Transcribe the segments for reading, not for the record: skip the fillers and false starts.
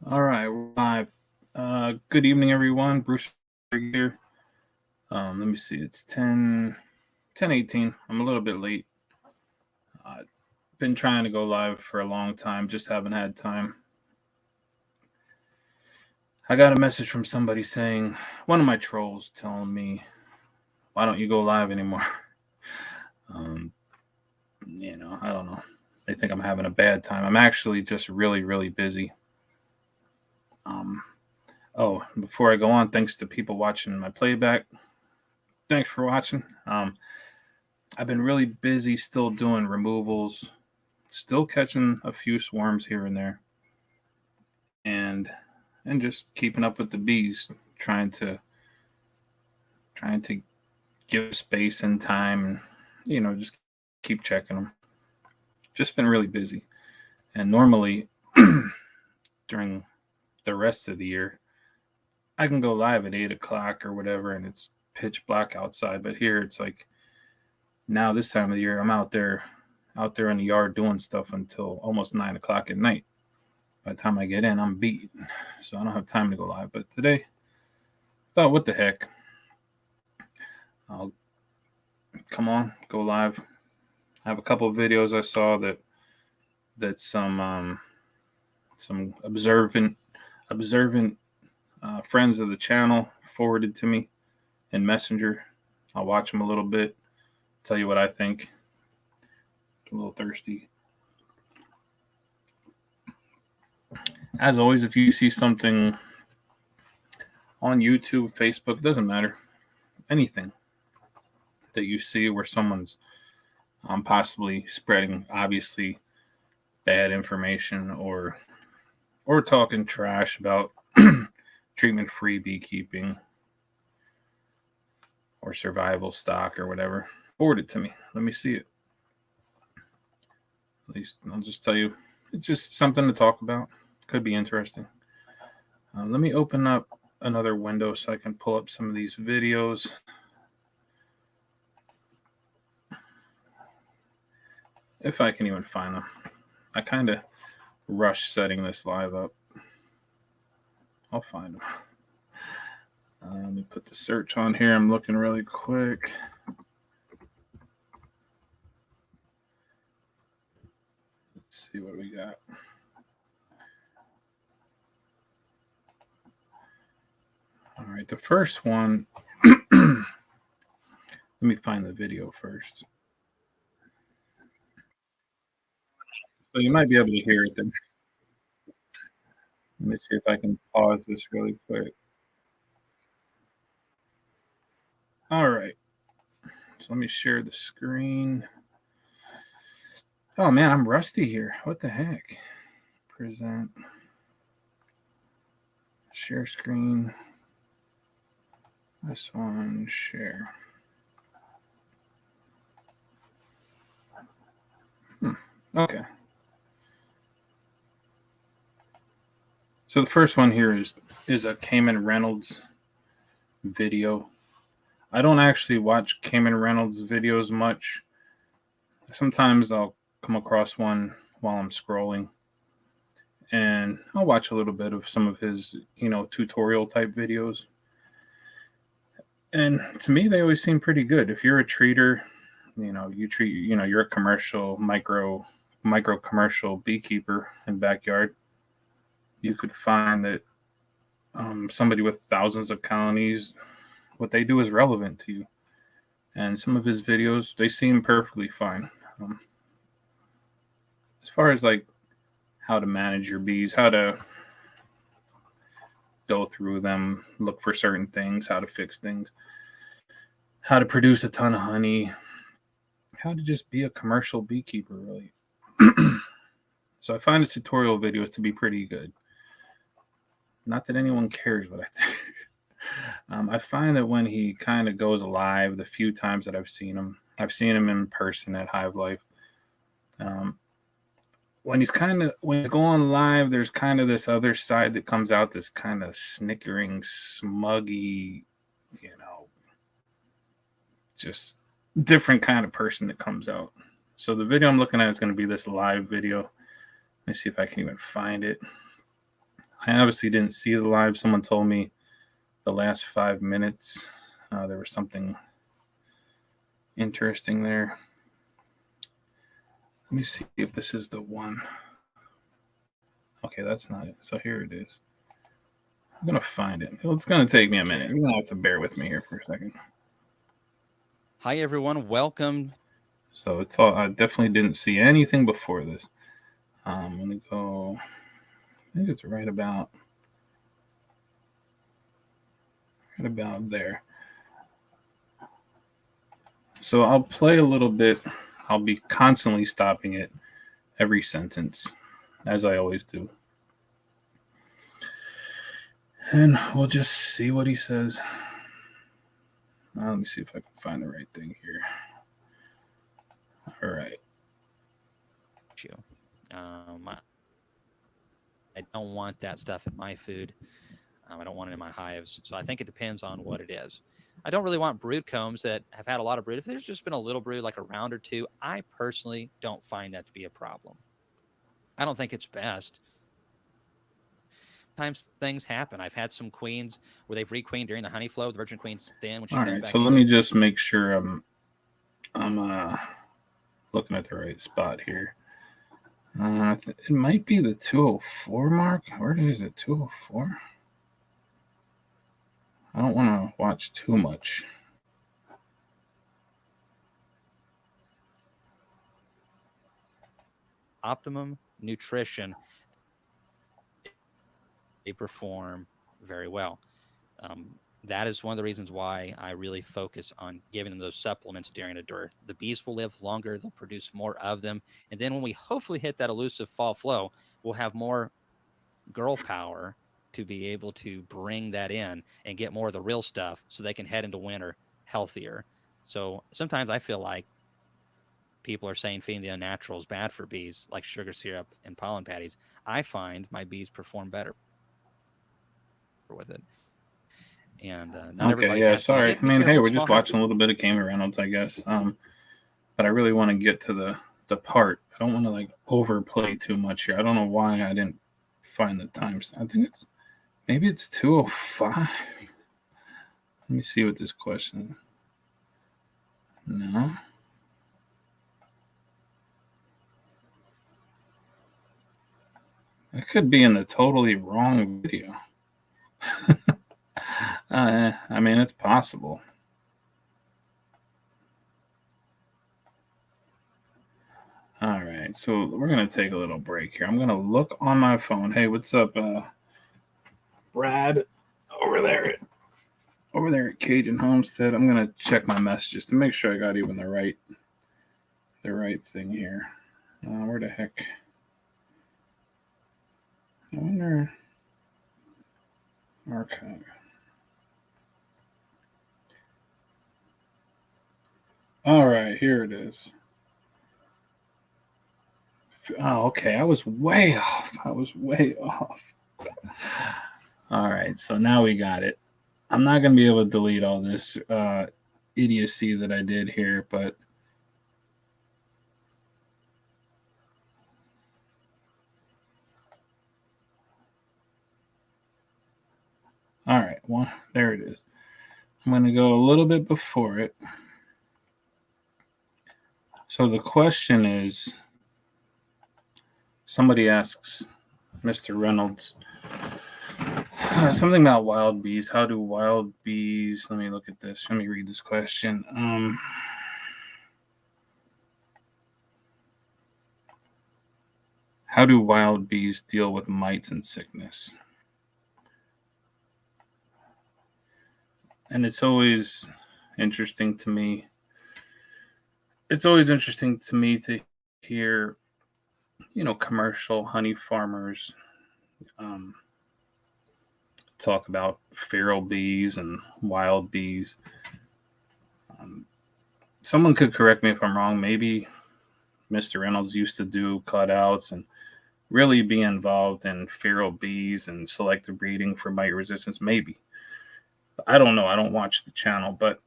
All right, we're live. Good evening, everyone. Bruce here. Let me see. It's 10:18. I'm a little bit late. Been trying to go live for a long time, just haven't had time. I got a message from somebody saying, one of my trolls telling me, why don't you go live anymore? I don't know. They think I'm having a bad time. I'm actually just really, really busy. Before I go on, thanks to people watching my playback. Thanks for watching. I've been really busy still doing removals, still catching a few swarms here and there, and just keeping up with the bees, trying to give space and time, and just keep checking them. Just been really busy, and normally during the rest of the year, I can go live at 8 o'clock or whatever, and it's pitch black outside. But here it's like now this time of the year, I'm out there in the yard doing stuff until almost 9 o'clock at night. By the time I get in, I'm beat, so I don't have time to go live. But today, thought, what the heck? I'll come on, go live. I have a couple of videos I saw that some observant friends of the channel forwarded to me in Messenger. I'll watch them a little bit, tell you what I think. A little thirsty. As always, if you see something on YouTube, Facebook, doesn't matter, anything that you see where someone's possibly spreading obviously bad information or talking trash about treatment-free beekeeping or survival stock or whatever, forward it to me. Let me see it. At least I'll just tell you, it's just something to talk about. Could be interesting. Let me open up another window so I can pull up some of these videos. If I can even find them. I kind of rushed setting this live up. I'll find them. Let me put the search on here. I'm looking really quick. Let's see what we got. All right, the first one, let me find the video first. So you might be able to hear it then. Let me see if I can pause this really quick. All right. So let me share the screen. Oh man, I'm rusty here. What the heck? Present. Share screen. This one, share. Okay. So the first one here is a Kamon Reynolds video. I don't actually watch Kamon Reynolds videos much. Sometimes I'll come across one while I'm scrolling, and I'll watch a little bit of some of his, tutorial type videos. And to me, they always seem pretty good. If you're a treater, you're a commercial, micro commercial beekeeper in backyard, you could find that somebody with thousands of colonies, what they do is relevant to you. And some of his videos, they seem perfectly fine. As far as like how to manage your bees, how to go through them, look for certain things, how to fix things, how to produce a ton of honey, how to just be a commercial beekeeper, really. So I find his tutorial videos to be pretty good. Not that anyone cares what I think. I find that when he kind of goes live, the few times that I've seen him in person at Hive Life. When he's going live, there's kind of this other side that comes out, this kind of snickering, smuggy, just different kind of person that comes out. So the video I'm looking at is going to be this live video. Let me see if I can even find it. I obviously didn't see the live. Someone told me the last 5 minutes there was something interesting there. Let me see if this is the one. Okay, that's not it. So here it is. I'm going to find it. It's going to take me a minute. You're going to have to bear with me here for a second. Hi, everyone. Welcome. So it's all, I definitely didn't see anything before this. I'm going to go, I think it's right about there. So I'll play a little bit. I'll be constantly stopping it every sentence, as I always do. And we'll just see what he says. Let me see if I can find the right thing here. All right. I don't want that stuff in my food. I don't want it in my hives. So I think it depends on what it is. I don't really want brood combs that have had a lot of brood. If there's just been a little brood, like a round or two, I personally don't find that to be a problem. I don't think it's best. Sometimes things happen. I've had some queens where they've requeened during the honey flow. The virgin queen's thin when she comes back. So let me just make sure I'm looking at the right spot here. It might be the 204 mark. Where is it? 204? I don't want to watch too much. Optimum nutrition, they perform very well. That is one of the reasons why I really focus on giving them those supplements during a dearth. The bees will live longer, they'll produce more of them, and then when we hopefully hit that elusive fall flow, we'll have more girl power to be able to bring that in and get more of the real stuff so they can head into winter healthier. So sometimes I feel like people are saying feeding the unnatural is bad for bees, like sugar syrup and pollen patties. I find my bees perform better with it. And not everybody has. Sorry. I mean, hey, we're just watching a little bit of Kamon Reynolds, I guess. But I really want to get to the part. I don't want to like overplay too much here. I don't know why I didn't find the times. I think maybe it's 205. Let me see what this question is. No. I could be in the totally wrong video. I mean, it's possible. All right, so we're going to take a little break here. I'm going to look on my phone. Hey, what's up, Brad? Over there at Cajun Homestead. I'm going to check my messages to make sure I got even the right thing here. Where the heck? I wonder. Archive. All right, here it is. Oh, okay. I was way off. All right, so now we got it. I'm not going to be able to delete all this idiocy that I did here, but all right, well, there it is. I'm going to go a little bit before it. So the question is, somebody asks Mr. Reynolds something about wild bees. How do wild bees, let me look at this. Let me read this question. How do wild bees deal with mites and sickness? And it's always interesting to me. It's always interesting to me to hear, commercial honey farmers talk about feral bees and wild bees. Someone could correct me if I'm wrong. Maybe Mr. Reynolds used to do cutouts and really be involved in feral bees and selective breeding for mite resistance. Maybe. I don't know. I don't watch the channel, but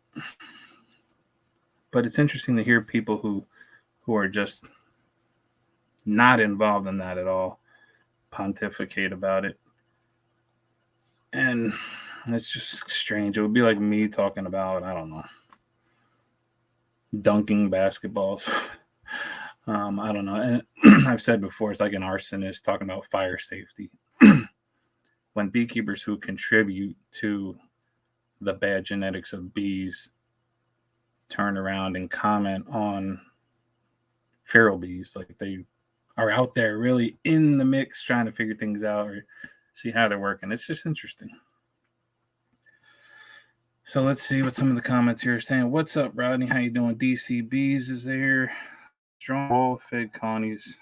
it's interesting to hear people who are just not involved in that at all pontificate about it. And it's just strange. It would be like me talking about, I don't know, dunking basketballs. I don't know. And I've said before, it's like an arsonist talking about fire safety. When beekeepers who contribute to the bad genetics of bees turn around and comment on feral bees, like they are out there really in the mix trying to figure things out or see how they're working. It's just interesting. So let's see what some of the comments here are saying. What's up, Rodney? How you doing? DC Bees is there. Strong well-fed colonies.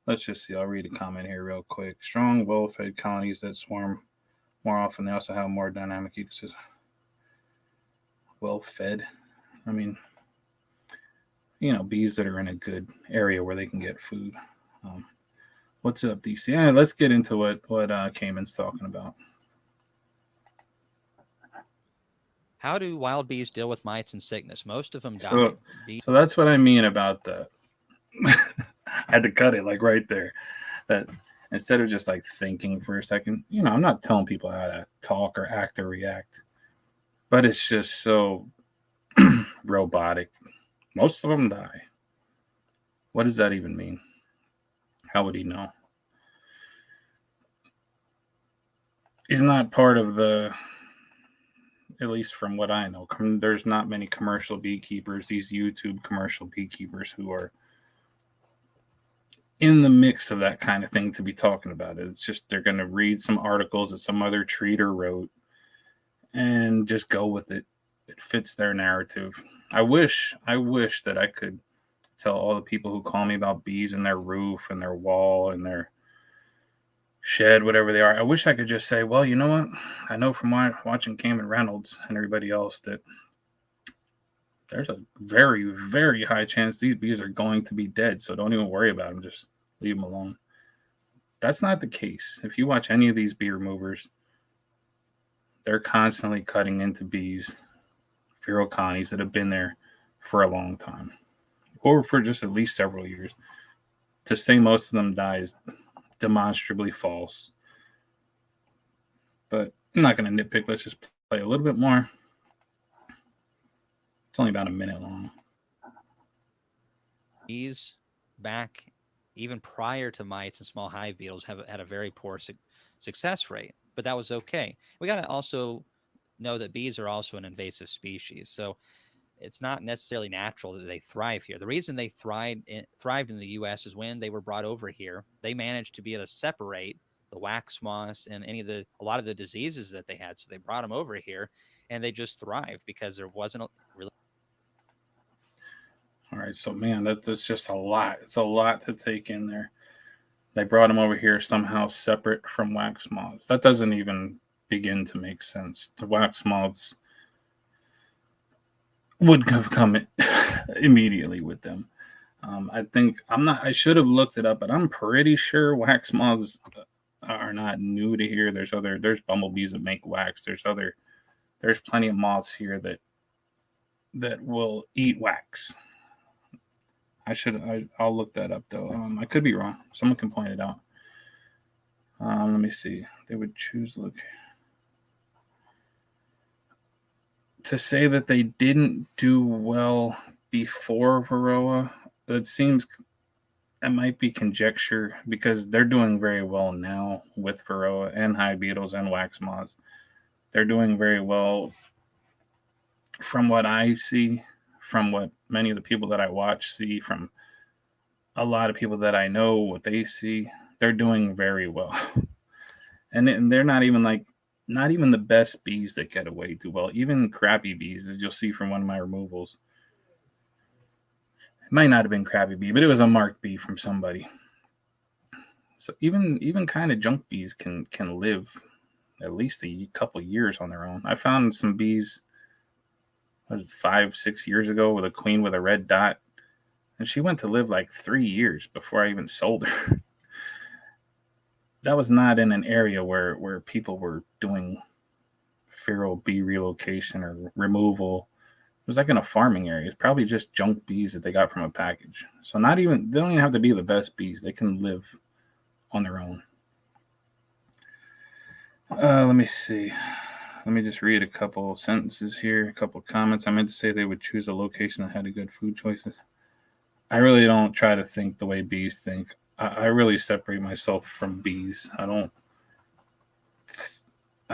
Let's just see. I'll read a comment here real quick. Strong, well-fed colonies that swarm more often. They also have more dynamic ecosystem. Well-fed. I mean, bees that are in a good area where they can get food. What's up, DC? Yeah, let's get into what Kamon's talking about. How do wild bees deal with mites and sickness? Most of them die. So that's what I mean about that. I had to cut it like right there. That instead of just like thinking for a second, I'm not telling people how to talk or act or react, but it's just so robotic. Most of them die. What does that even mean? How would he know? He's not part of the, at least from what I know, there's not many commercial beekeepers, these YouTube commercial beekeepers who are in the mix of that kind of thing to be talking about it. It's just they're going to read some articles that some other treater wrote and just go with it. It fits their narrative. I wish that I could tell all the people who call me about bees and their roof and their wall and their shed, whatever they are. I wish I could just say, well, you know what? I know from watching Kamon Reynolds and everybody else that there's a very, very high chance these bees are going to be dead. So don't even worry about them. Just leave them alone. That's not the case. If you watch any of these bee removers, they're constantly cutting into bees, feral colonies that have been there for a long time, or for just at least several years. To say most of them die is demonstrably false. But I'm not going to nitpick. Let's just play a little bit more. It's only about a minute long. Bees back even prior to mites and small hive beetles have had a very poor success rate, but that was okay. We got to also know that bees are also an invasive species, so it's not necessarily natural that they thrive here. The reason they thrived in the U.S. is when they were brought over here, they managed to be able to separate the wax moths and a lot of the diseases that they had. So they brought them over here, and they just thrived because there wasn't really. All right, so man, that's just a lot. It's a lot to take in there. They brought them over here somehow separate from wax moths. That doesn't even begin to make sense. The wax moths would have come immediately with them. I should have looked it up, but I'm pretty sure wax moths are not new to here. There's bumblebees that make wax. There's plenty of moths here that will eat wax. I'll look that up though. I could be wrong. Someone can point it out. Let me see. They would choose to say that they didn't do well before Varroa. It might be conjecture because they're doing very well now with Varroa and hive beetles and wax moths. They're doing very well from what I see, from what many of the people that I watch see, from a lot of people that I know, what they see. They're doing very well. And they're not even the best bees that get away too well. Even crappy bees, as you'll see from one of my removals. It might not have been crappy bee, but it was a marked bee from somebody. So even kind of junk bees can live at least a couple years on their own. I found some bees 5-6 years ago with a queen with a red dot, and she went to live like 3 years before I even sold her. That was not in an area where people were doing feral bee relocation or removal. It was like in a farming area. It's probably just junk bees that they got from a package. So they don't even have to be the best bees. They can live on their own. Let me see. Let me just read a couple of sentences here, a couple of comments. I meant to say they would choose a location that had a good food choices. I really don't try to think the way bees think. I really separate myself from bees. I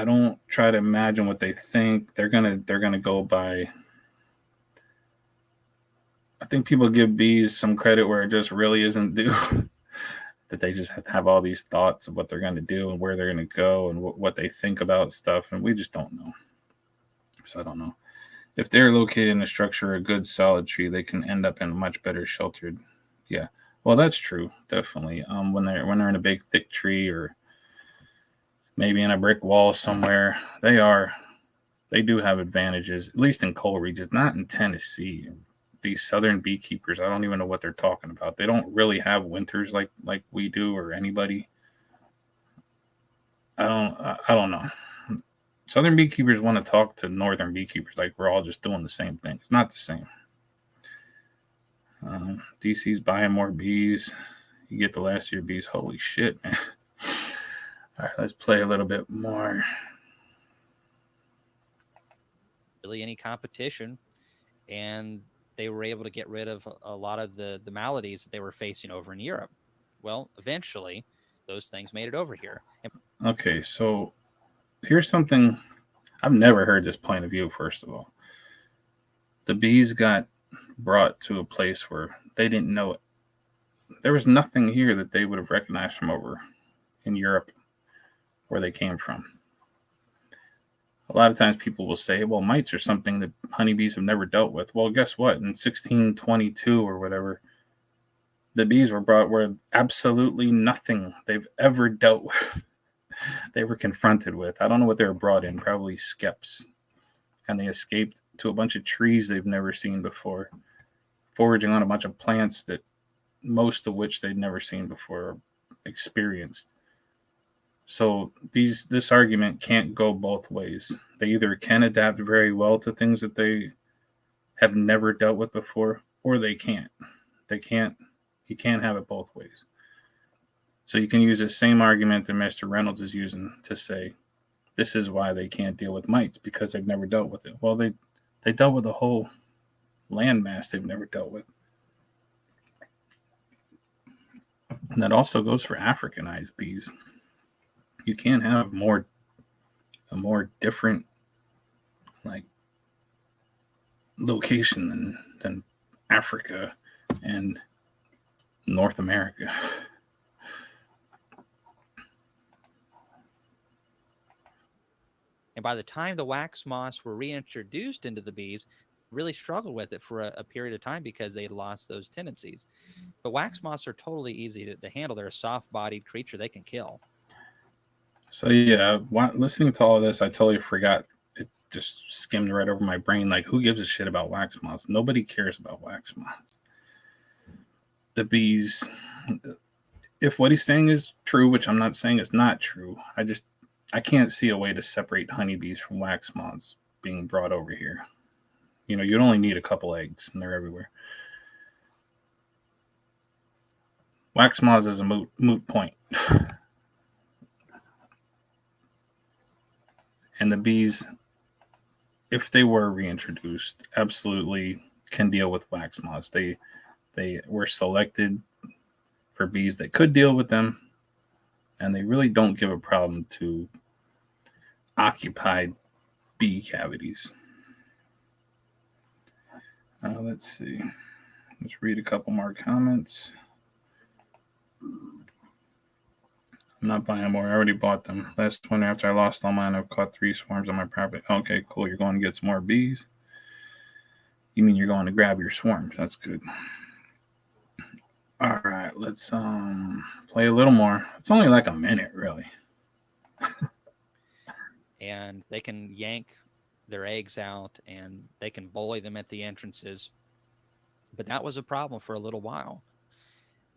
don't try to imagine what they think. They're gonna go by. I think people give bees some credit where it just really isn't due. That they just have to have all these thoughts of what they're going to do and where they're going to go and what they think about stuff, and we just don't know. So I don't know. If they're located in a structure or a good solid tree, they can end up in a much better sheltered. Yeah, well, that's true, definitely. When they're in a big thick tree or maybe in a brick wall somewhere, they do have advantages, at least in coal regions, not in Tennessee. These southern beekeepers, I don't even know what they're talking about. They don't really have winters like we do or anybody. I don't know. Southern beekeepers want to talk to northern beekeepers like we're all just doing the same thing. It's not the same. DC's buying more bees. You get the last year bees. Holy shit, man. All right, let's play a little bit more. Really any competition, and they were able to get rid of a lot of the maladies that they were facing over in Europe. Well, eventually, those things made it over here. And Okay, so here's something I've never heard this point of view, first of all. The bees got brought to a place where they didn't know it. There was nothing here that they would have recognized from over in Europe where they came from. A lot of times people will say, well, mites are something that honeybees have never dealt with. Well, guess what? In 1622 or whatever, the bees were brought where absolutely nothing they've ever dealt with, they were confronted with. I don't know what they were brought in, probably skeps. And they escaped to a bunch of trees they've never seen before, foraging on a bunch of plants that most of which they'd never seen before or experienced. So this argument can't go both ways. They either can adapt very well to things that they have never dealt with before, or they can't. They can't. You can't have it both ways. So you can use the same argument that Mr. Reynolds is using to say this is why they can't deal with mites because they've never dealt with it. Well, they dealt with a whole landmass they've never dealt with. And that also goes for Africanized bees. You can't have a more different like location than Africa and North America. And by the time the wax moths were reintroduced into the bees, really struggled with it for a period of time because they had lost those tendencies. But wax moths are totally easy to handle. They're a soft-bodied creature they can kill. So yeah, listening to all of this, I totally forgot. It just skimmed right over my brain. Like, who gives a shit about wax moths? Nobody cares about wax moths. The bees. If what he's saying is true, which I'm not saying is not true, I can't see a way to separate honeybees from wax moths being brought over here. You know, you'd only need a couple eggs, and they're everywhere. Wax moths is a moot point. And the bees, if they were reintroduced, absolutely can deal with wax moths. They were selected for bees that could deal with them, and they really don't give a problem to occupied bee cavities. Let's see. Let's read a couple more comments. I'm not buying more. I already bought them. Last winter, after I lost all mine, I've caught 3 swarms on my property. Okay, cool. You're going to get some more bees? You mean you're going to grab your swarms? That's good. All right, let's play a little more. It's only like a minute, really. And they can yank their eggs out, and they can bully them at the entrances. But that was a problem for a little while.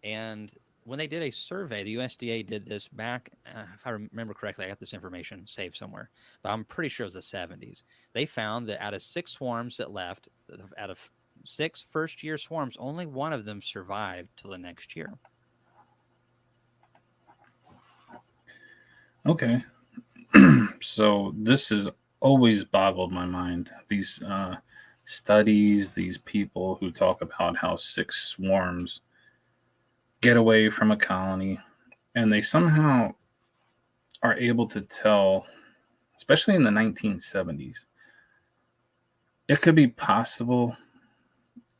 And when they did a survey, the USDA did this back, if I remember correctly, I got this information saved somewhere, but I'm pretty sure it was the 70s. They found that out of 6 swarms that left, out of 6 first-year swarms, only one of them survived till the next year. Okay. So this has always boggled my mind. These studies, these people who talk about how 6 swarms get away from a colony, and they somehow are able to tell, especially in the 1970s, it could be possible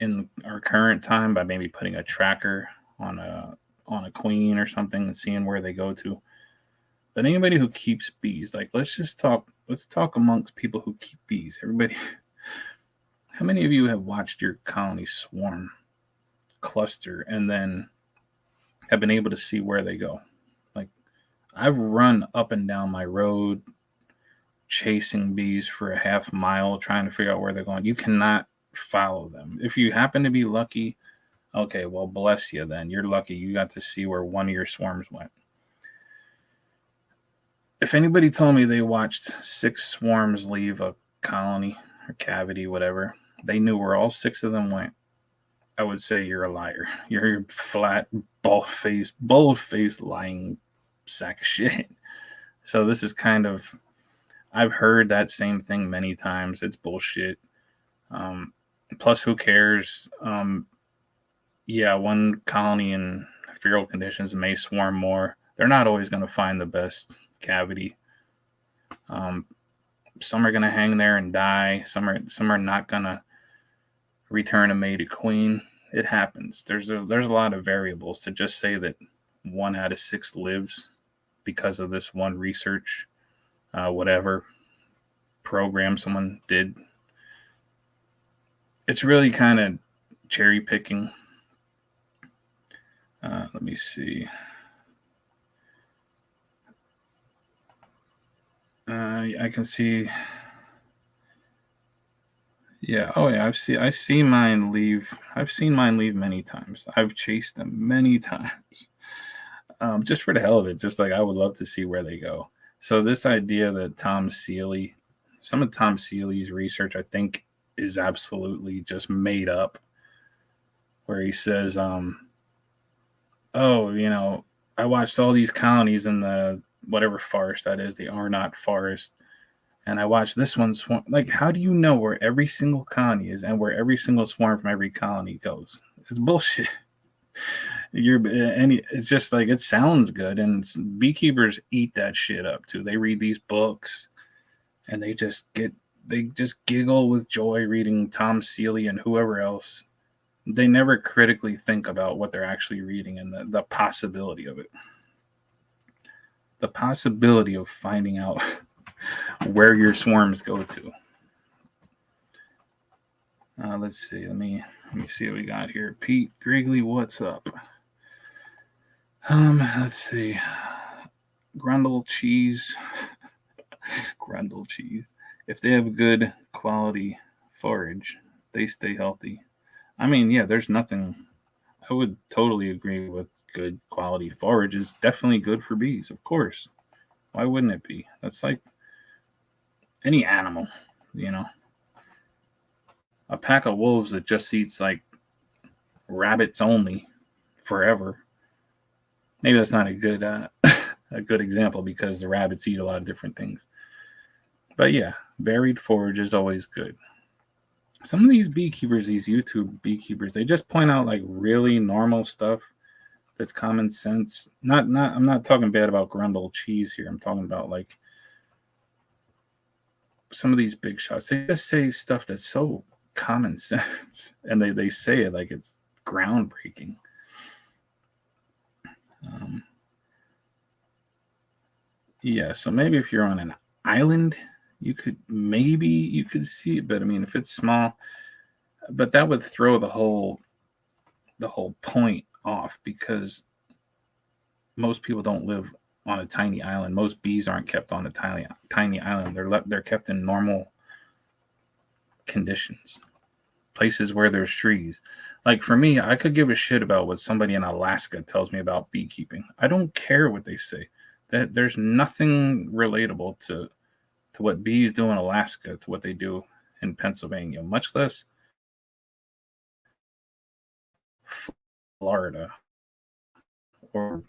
in our current time by maybe putting a tracker on a queen or something and seeing where they go to. But anybody who keeps bees, like let's talk amongst people who keep bees. Everybody, how many of you have watched your colony swarm, cluster, and then have been able to see where they go? Like I've run up and down my road chasing bees for a half mile trying to figure out where they're going. You cannot follow them. If you happen to be lucky, okay, well, bless you then. You're lucky you got to see where one of your swarms went. If anybody told me they watched 6 swarms leave a colony or cavity, whatever, they knew where all 6 of them went, I would say you're a liar. You're a flat, bull-faced lying sack of shit. So this is kind of, I've heard that same thing many times. It's bullshit. Plus, who cares? Yeah, one colony in feral conditions may swarm more. They're not always going to find the best cavity. Some are going to hang there and die. Some are not going to return a mated queen. It happens. There's a lot of variables. To just say that 1 out of 6 lives because of this one research, whatever program someone did, it's really kind of cherry picking. Let me see. I can see. Yeah. Oh yeah. I see mine leave. I've seen mine leave many times. I've chased them many times. Just for the hell of it. Just like I would love to see where they go. So this idea that some of Tom Seeley's research, I think, is absolutely just made up. Where he says, "Oh, I watched all these colonies in the whatever forest that is, the Arnott Forest, and I watched this one swarm." Like, how do you know where every single colony is and where every single swarm from every colony goes? It's bullshit. It's just like it sounds good, and beekeepers eat that shit up too. They read these books, and they just giggle with joy reading Tom Seeley and whoever else. They never critically think about what they're actually reading and the possibility of it. The possibility of finding out where your swarms go to. Let's see. Let me see what we got here. Pete Grigley, what's up? Let's see. Grundle cheese. Grundle cheese. If they have good quality forage, they stay healthy. I mean, yeah, there's nothing. I would totally agree with good quality forage is definitely good for bees, of course. Why wouldn't it be? That's like any animal, A pack of wolves that just eats like rabbits only forever. Maybe that's not a good a good example because the rabbits eat a lot of different things. But yeah, varied forage is always good. Some of these beekeepers, these YouTube beekeepers, they just point out like really normal stuff that's common sense. I'm not talking bad about Grundle cheese here. I'm talking about like some of these big shots. They just say stuff that's so common sense, and they say it like it's groundbreaking. Yeah, so maybe if you're on an island, you could see it, but I mean, if it's small, but that would throw the whole point off because most people don't live on a tiny island. Most bees aren't kept on a tiny island. They're kept in normal conditions, places where there's trees. Like for me, I could give a shit about what somebody in Alaska tells me about beekeeping. I don't care what they say. That there's nothing relatable to what bees do in Alaska to what they do in Pennsylvania, much less Florida or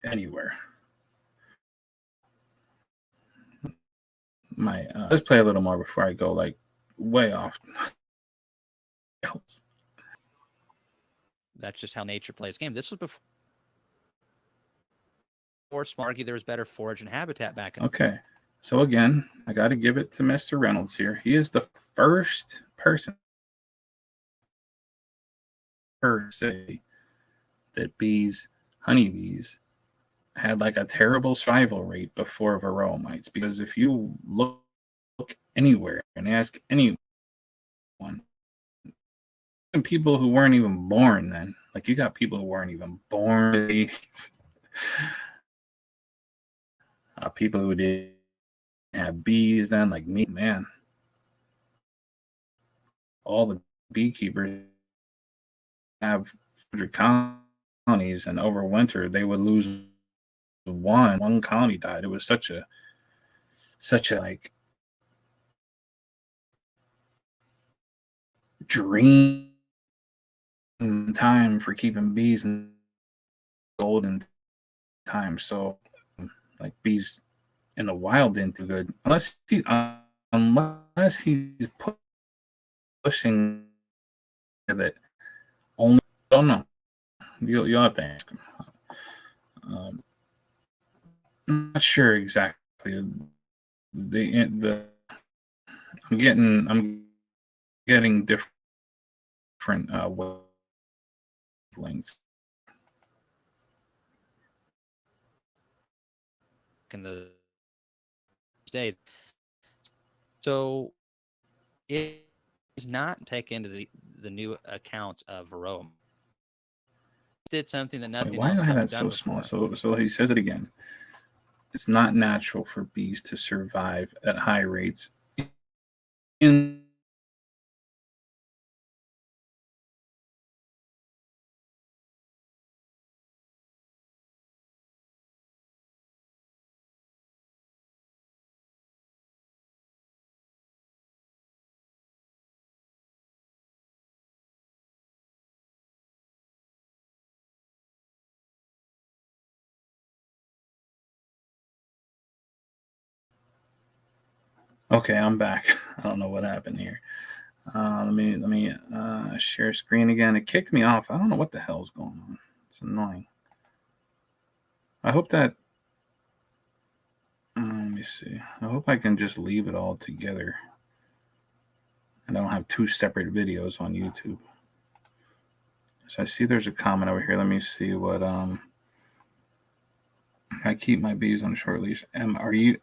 anywhere. my let's play a little more before I go like way off. That's just how nature plays game. This was before some argue there was better forage and habitat back in. Okay, so again, I got to give it to Mr. Reynolds here. He is the first person to say that bees, honeybees, had like a terrible survival rate before varroa mites. Because if you look anywhere and ask anyone, and people who weren't even born then, like you got people who weren't even born in the 80s, people who didn't have bees then, like me, man, all the beekeepers have 100 colonies, and over winter they would lose one colony died. It was such a like dream time for keeping bees in golden time. So like bees in the wild didn't do good unless he's pushing that only. I don't know. You'll have to ask him. I'm not sure exactly. The I'm getting different wavelengths. In the days. So it is not taken into the new accounts of varroa. Did something that nothing Why else do I had have that done so before. small? So he says it again. It's not natural for bees to survive at high rates in Okay, I'm back. I don't know what happened here. Let me share screen again. It kicked me off. I don't know what the hell's going on. It's annoying. I hope that. Let me see. I hope I can just leave it all together, and I don't have two separate videos on YouTube. So I see there's a comment over here. Let me see what I keep my bees on a short leash. Are you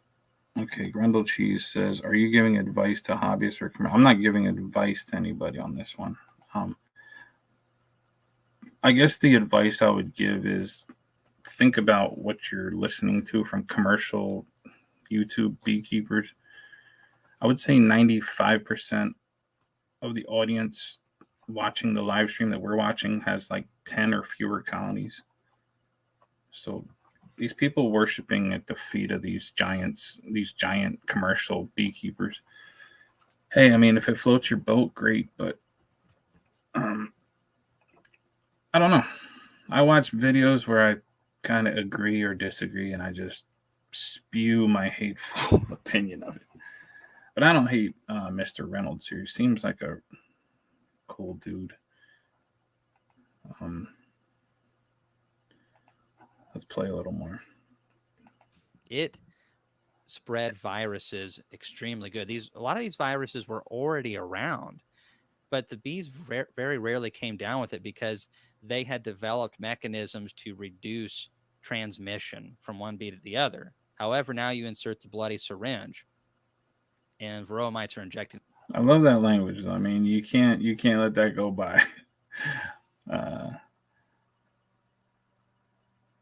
okay? Grendel Cheese says, "Are you giving advice to hobbyists or I'm not giving advice to anybody on this one. I guess the advice I would give is think about what you're listening to from commercial YouTube beekeepers. I would say 95% of the audience watching the live stream that we're watching has like 10 or fewer colonies. So these people worshiping at the feet of these giant commercial beekeepers. Hey, I mean, if it floats your boat, great, but I don't know. I watch videos where I kind of agree or disagree, and I just spew my hateful opinion of it. But I don't hate Mr. Reynolds here. He seems like a cool dude. Let's play a little more. It spread viruses extremely good. A lot of these viruses were already around, but the bees very rarely came down with it because they had developed mechanisms to reduce transmission from one bee to the other. However, now you insert the bloody syringe, and varroa mites are injecting. I love that language. I mean, you can't let that go by.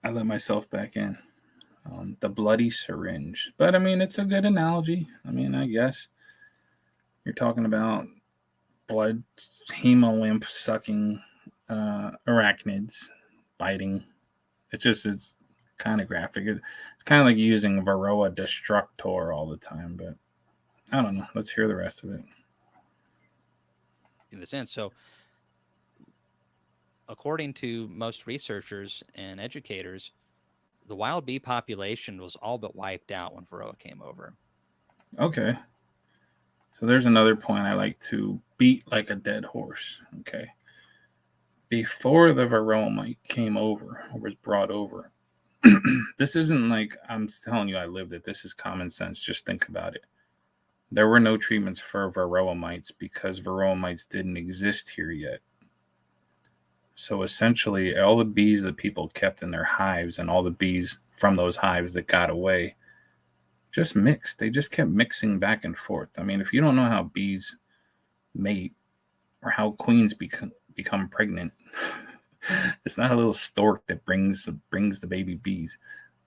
I let myself back in. The bloody syringe, but I mean, it's a good analogy. I mean, I guess you're talking about blood hemolymph sucking arachnids biting. It's kind of graphic. It's kind of like using Varroa Destructor all the time, but I don't know. Let's hear the rest of it. In the sense, so according to most researchers and educators, the wild bee population was all but wiped out when Varroa came over. Okay. So there's another point I like to beat like a dead horse. Okay. Before the varroa mite came over or was brought over, this isn't like I'm telling you I lived it. This is common sense. Just think about it. There were no treatments for varroa mites because varroa mites didn't exist here yet. So essentially, all the bees that people kept in their hives and all the bees from those hives that got away just mixed. They just kept mixing back and forth. I mean, if you don't know how bees mate or how queens become pregnant, it's not a little stork that brings the baby bees.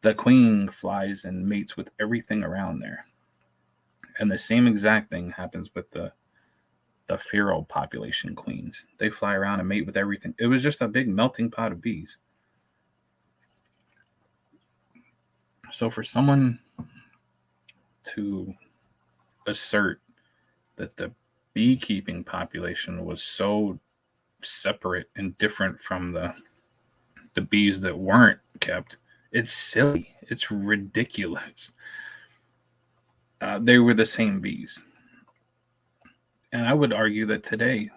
The queen flies and mates with everything around there. And the same exact thing happens with the feral population queens. They fly around and mate with everything. It was just a big melting pot of bees. So for someone to assert that the beekeeping population was so separate and different from the bees that weren't kept, it's silly. It's ridiculous. They were the same bees. And I would argue that today,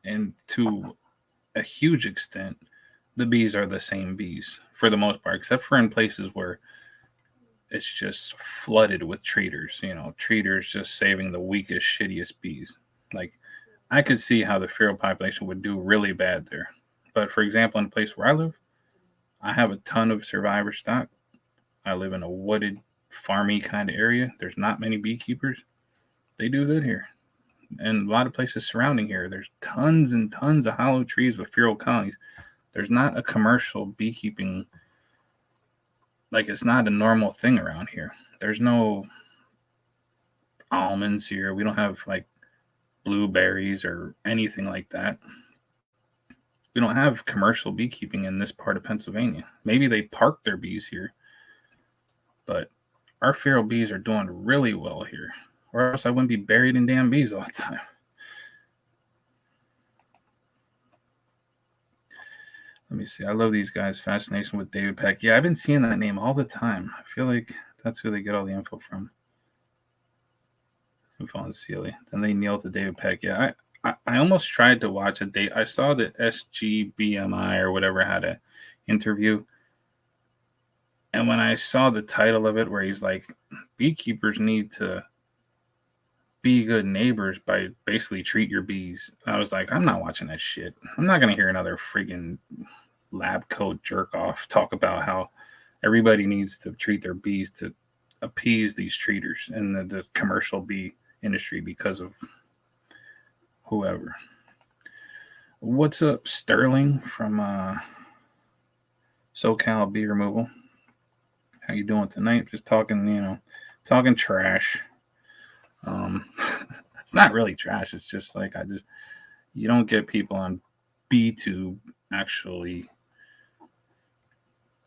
and to a huge extent, the bees are the same bees for the most part, except for in places where it's just flooded with treaters. Treaters just saving the weakest, shittiest bees. Like, I could see how the feral population would do really bad there. But for example, in the place where I live, I have a ton of survivor stock. I live in a wooded, farmy kind of area. There's not many beekeepers. They do good here. And a lot of places surrounding here, there's tons and tons of hollow trees with feral colonies. There's not a commercial beekeeping, like it's not a normal thing around here. There's no almonds here. We don't have like blueberries or anything like that. We don't have commercial beekeeping in this part of Pennsylvania. Maybe they park their bees here, but our feral bees are doing really well here, or else I wouldn't be buried in damn bees all the time. Let me see. I love these guys. Fascination with David Peck. Yeah, I've been seeing that name all the time. I feel like that's who they get all the info from. Info on Sealy. Then they kneel to David Peck. Yeah, I almost tried to watch a date. I saw that SGBMI or whatever had an interview. And when I saw the title of it where he's like, beekeepers need to be good neighbors by basically treat your bees, I was like, I'm not watching that shit. I'm not going to hear another friggin' lab coat jerk off talk about how everybody needs to treat their bees to appease these treaters in the commercial bee industry because of whoever. What's up, Sterling from SoCal Bee Removal? How you doing tonight? Just talking, talking trash. It's not really trash. It's just like you don't get people on BTube actually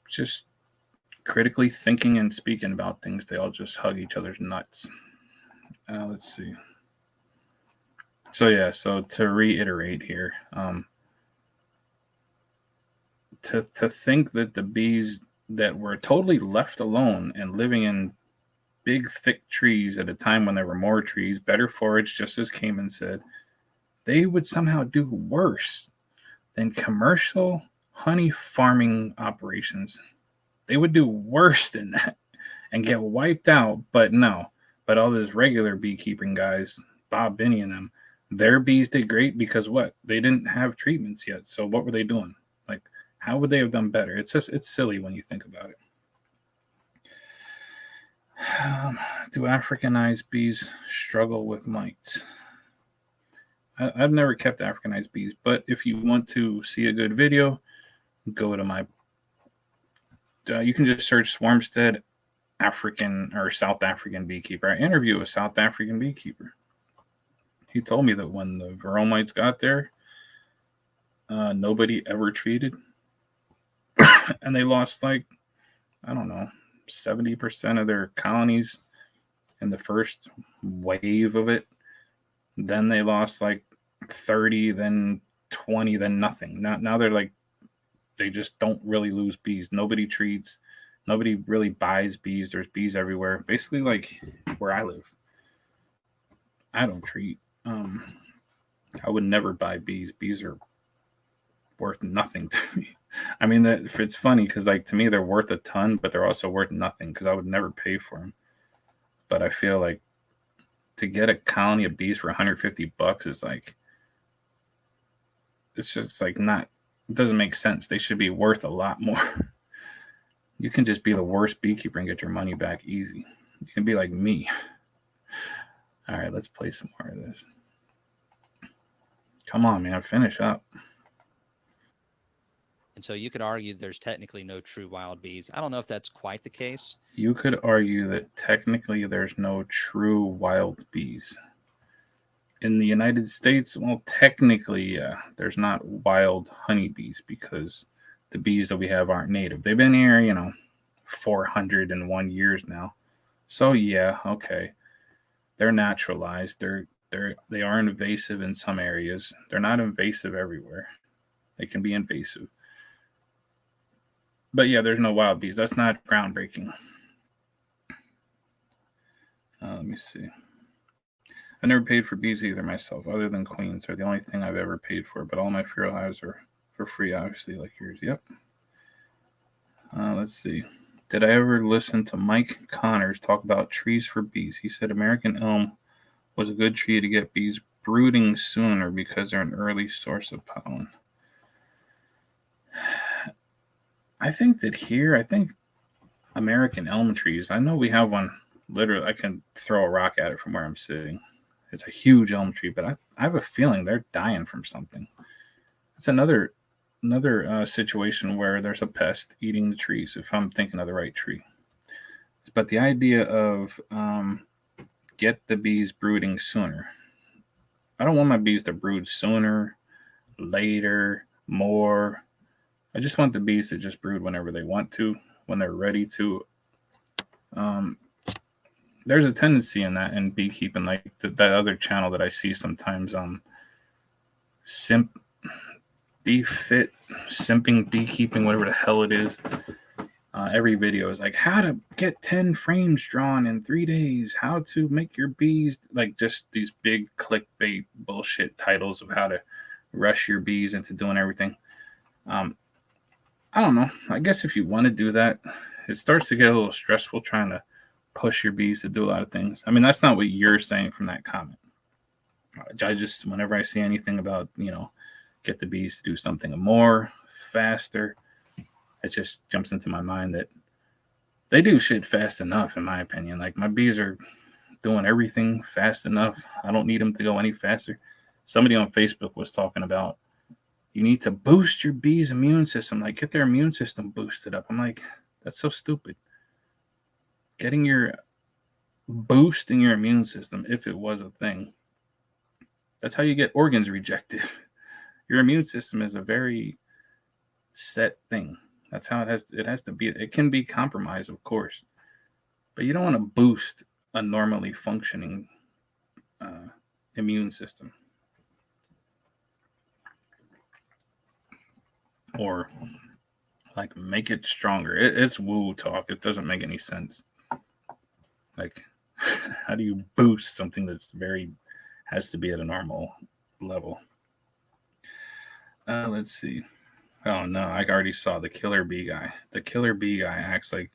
just critically thinking and speaking about things. They all just hug each other's nuts. Let's see. So to reiterate here, to think that the bees that were totally left alone and living in big thick trees at a time when there were more trees, better forage, just as Kamon said, they would somehow do worse than commercial honey farming operations. They would do worse than that and get wiped out. But no, but all those regular beekeeping guys, Bob Binney and them, their bees did great because what? They didn't have treatments yet. So what were they doing? Like, how would they have done better? It's silly when you think about it. Do Africanized bees struggle with mites? I've never kept Africanized bees, but if you want to see a good video, go to my. You can just search Swarmstead African or South African beekeeper. I interviewed a South African beekeeper. He told me that when the varroa mites got there, nobody ever treated, and they lost like, I don't know, 70% of their colonies in the first wave of it. Then they lost like 30, then 20, then nothing. Now they're like, they just don't really lose bees. Nobody treats, nobody really buys bees. There's bees everywhere. Basically like where I live. I don't treat. I would never buy bees. Bees are worth nothing to me. I mean, that if it's funny because like to me they're worth a ton, but they're also worth nothing because I would never pay for them. But I feel like to get a colony of bees for 150 bucks is like it's just like not. It doesn't make sense. They should be worth a lot more. You can just be the worst beekeeper and get your money back easy. You can be like me. All right, let's play some more of this. Come on, man, finish up. And so you could argue there's technically no true wild bees. I don't know if that's quite the case. You could argue that technically there's no true wild bees. In the United States, well, technically, yeah, there's not wild honeybees because the bees that we have aren't native. They've been here, 401 years now. So yeah, okay. They're naturalized. They are invasive in some areas. They're not invasive everywhere. They can be invasive. But yeah, there's no wild bees. That's not groundbreaking. Let me see. I never paid for bees either myself, other than queens. They're the only thing I've ever paid for. But all my feral hives are for free, obviously, like yours. Yep. Let's see. Did I ever listen to Mike Connors talk about trees for bees? He said American elm was a good tree to get bees brooding sooner because they're an early source of pollen. I think American elm trees, I know we have one, literally, I can throw a rock at it from where I'm sitting. It's a huge elm tree, but I have a feeling they're dying from something. It's another situation where there's a pest eating the trees, if I'm thinking of the right tree. But the idea of get the bees brooding sooner. I don't want my bees to brood sooner, later, more. I just want the bees to just brood whenever they want to, when they're ready to. Um, there's a tendency in that in beekeeping, like that other channel that I see sometimes. Simp, bee fit, simping beekeeping, whatever the hell it is. Every video is like how to get 10 frames drawn in 3 days, how to make your bees, like just these big clickbait bullshit titles of how to rush your bees into doing everything. I don't know. I guess if you want to do that, it starts to get a little stressful trying to push your bees to do a lot of things. I mean, that's not what you're saying from that comment. I just, whenever I see anything about, get the bees to do something more, faster, it just jumps into my mind that they do shit fast enough, in my opinion. Like, my bees are doing everything fast enough. I don't need them to go any faster. Somebody on Facebook was talking about you need to boost your bees' immune system, like get their immune system boosted up. I'm like, that's so stupid. Getting your boosting your immune system, if it was a thing, that's how you get organs rejected. Your immune system is a very set thing. That's how it has to be. It can be compromised, of course, but you don't want to boost a normally functioning immune system. Or like make it stronger. It's woo talk. It doesn't make any sense. Like, how do you boost something that's has to be at a normal level? Let's see. Oh no, I already saw the killer bee guy. The killer bee guy acts like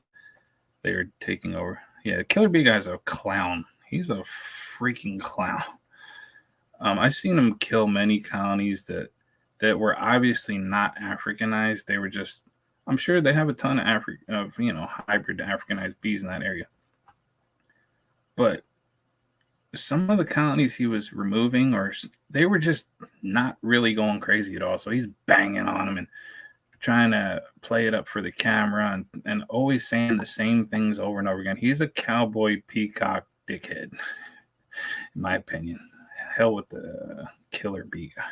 they're taking over. Yeah, the killer bee guy's a clown. He's a freaking clown. I've seen him kill many colonies that were obviously not Africanized. They were just. I'm sure they have a ton of hybrid Africanized bees in that area. But some of the colonies he was removing, or they were just not really going crazy at all. So he's banging on them and trying to play it up for the camera and always saying the same things over and over again. He's a cowboy peacock dickhead, in my opinion. Hell with the killer bee guy.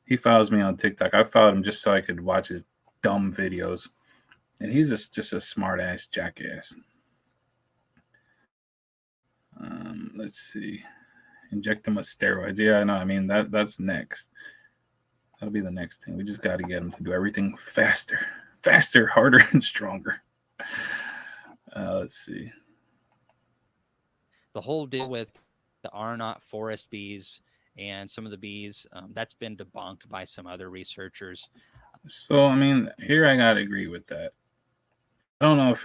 He follows me on TikTok. I followed him just so I could watch his dumb videos. And he's just a smart ass jackass. Let's see. Inject them with steroids. Yeah, no, I mean that's next. That'll be the next thing. We just got to get them to do everything faster, harder, and stronger. Let's see. The whole deal with are not forest bees, and some of the bees that's been debunked by some other researchers. So I mean, here I gotta agree with that. I don't know if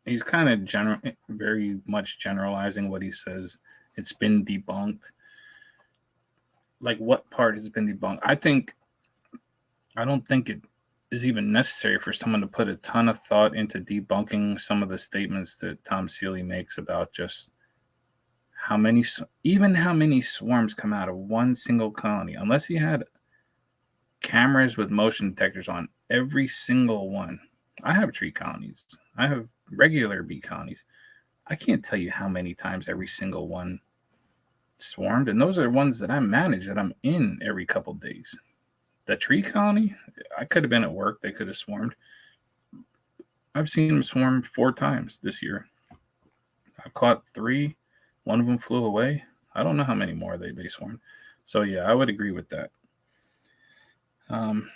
he's kind of very much generalizing what he says. It's been debunked. Like what part has been debunked? I don't think it is even necessary for someone to put a ton of thought into debunking some of the statements that Tom Seeley makes about just how many, even how many swarms come out of one single colony. Unless he had cameras with motion detectors on every single one. I have tree colonies. I have regular bee colonies. I can't tell you how many times every single one swarmed, and those are ones that I manage that I'm in every couple days. The tree colony, I could have been at work. They could have swarmed. I've seen them swarm 4 times this year. I've caught 3. One of them flew away. I don't know how many more they swarmed. So yeah, I would agree with that. Um,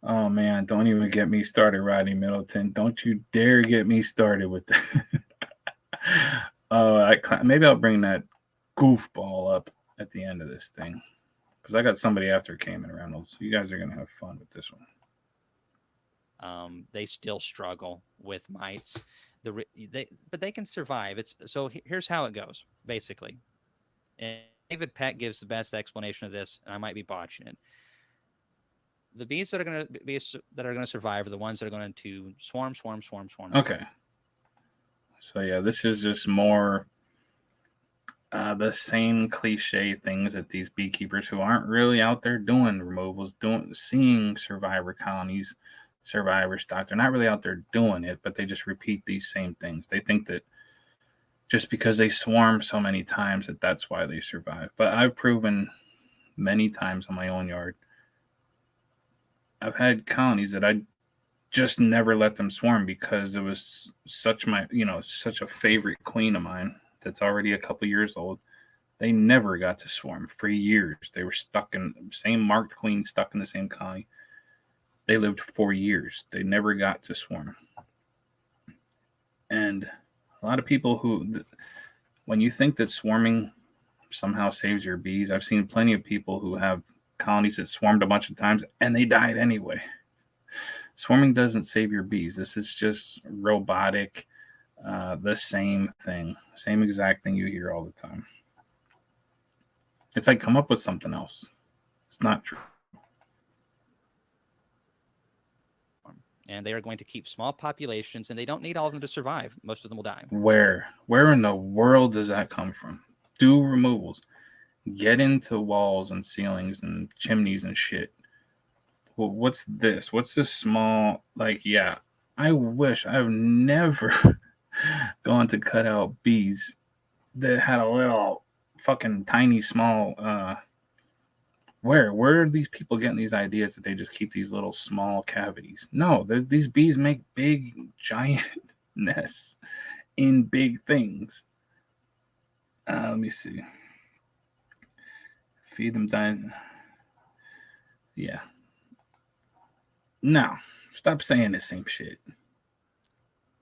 oh man, don't even get me started, Rodney Middleton. Don't you dare get me started with that. Oh, maybe I'll bring that goofball up at the end of this thing because I got somebody after Kamon Reynolds. You guys are gonna have fun with this one. They still struggle with mites. But they can survive. It's so here's how it goes basically. And David Peck gives the best explanation of this, and I might be botching it. The bees that are going to be that are going to survive are the ones that are going to swarm. Okay. So yeah, this is just more the same cliche things that these beekeepers who aren't really out there doing removals, seeing survivor colonies, survivor stock. They're not really out there doing it, but they just repeat these same things. They think that just because they swarm so many times that's why they survive. But I've proven many times on my own yard. I've had colonies that I just never let them swarm because it was such a favorite queen of mine that's already a couple years old. They never got to swarm for years. They were stuck in same marked queen, stuck in the same colony. They lived for years. They never got to swarm. And a lot of people when you think that swarming somehow saves your bees, I've seen plenty of people who have colonies that swarmed a bunch of times and they died anyway. Swarming doesn't save your bees. This is just robotic, the same thing, same exact thing you hear all the time. It's like come up with something else. It's not true. And they are going to keep small populations, and they don't need all of them to survive. Most of them will die. Where in the world does that come from? Do removals. Get into walls and ceilings and chimneys and shit. Well, what's this? What's this small, yeah, I wish I've never gone to cut out bees that had a little fucking tiny small, where are these people getting these ideas that they just keep these little small cavities? No, these bees make big, giant nests in big things. Let me see. Feed them dying. Yeah. No, stop saying the same shit.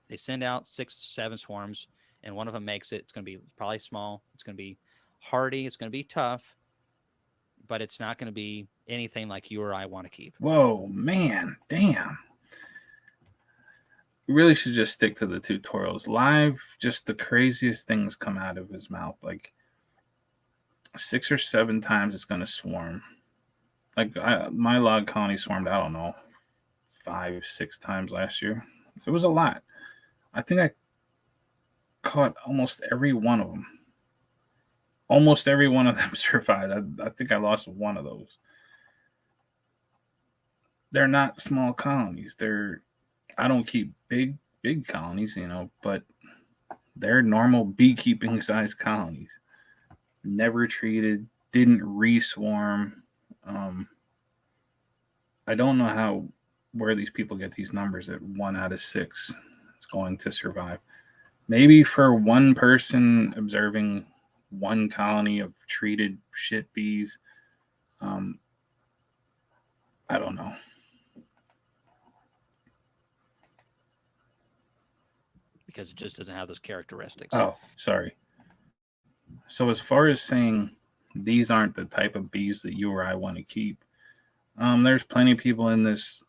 They send out 6 to 7 swarms, and one of them makes it. It's going to be probably small. It's going to be hardy. It's going to be tough, but it's not going to be anything like you or I want to keep. Whoa, man, damn. You really should just stick to the tutorials. Live, just the craziest things come out of his mouth. Like 6 or 7 times it's going to swarm. Like my log colony swarmed, I don't know, 5, 6 times last year. It was a lot. I think I caught almost every one of them. Almost every one of them survived. I think I lost one of those. They're not small colonies. I don't keep big colonies, but they're normal beekeeping size colonies. Never treated, didn't reswarm. I don't know where these people get these numbers that 1 out of 6 is going to survive. Maybe for one person observing one colony of treated shit bees. I don't know. because it just doesn't have those characteristics. Oh, sorry. So as far as saying these aren't the type of bees that you or I want to keep, there's plenty of people in this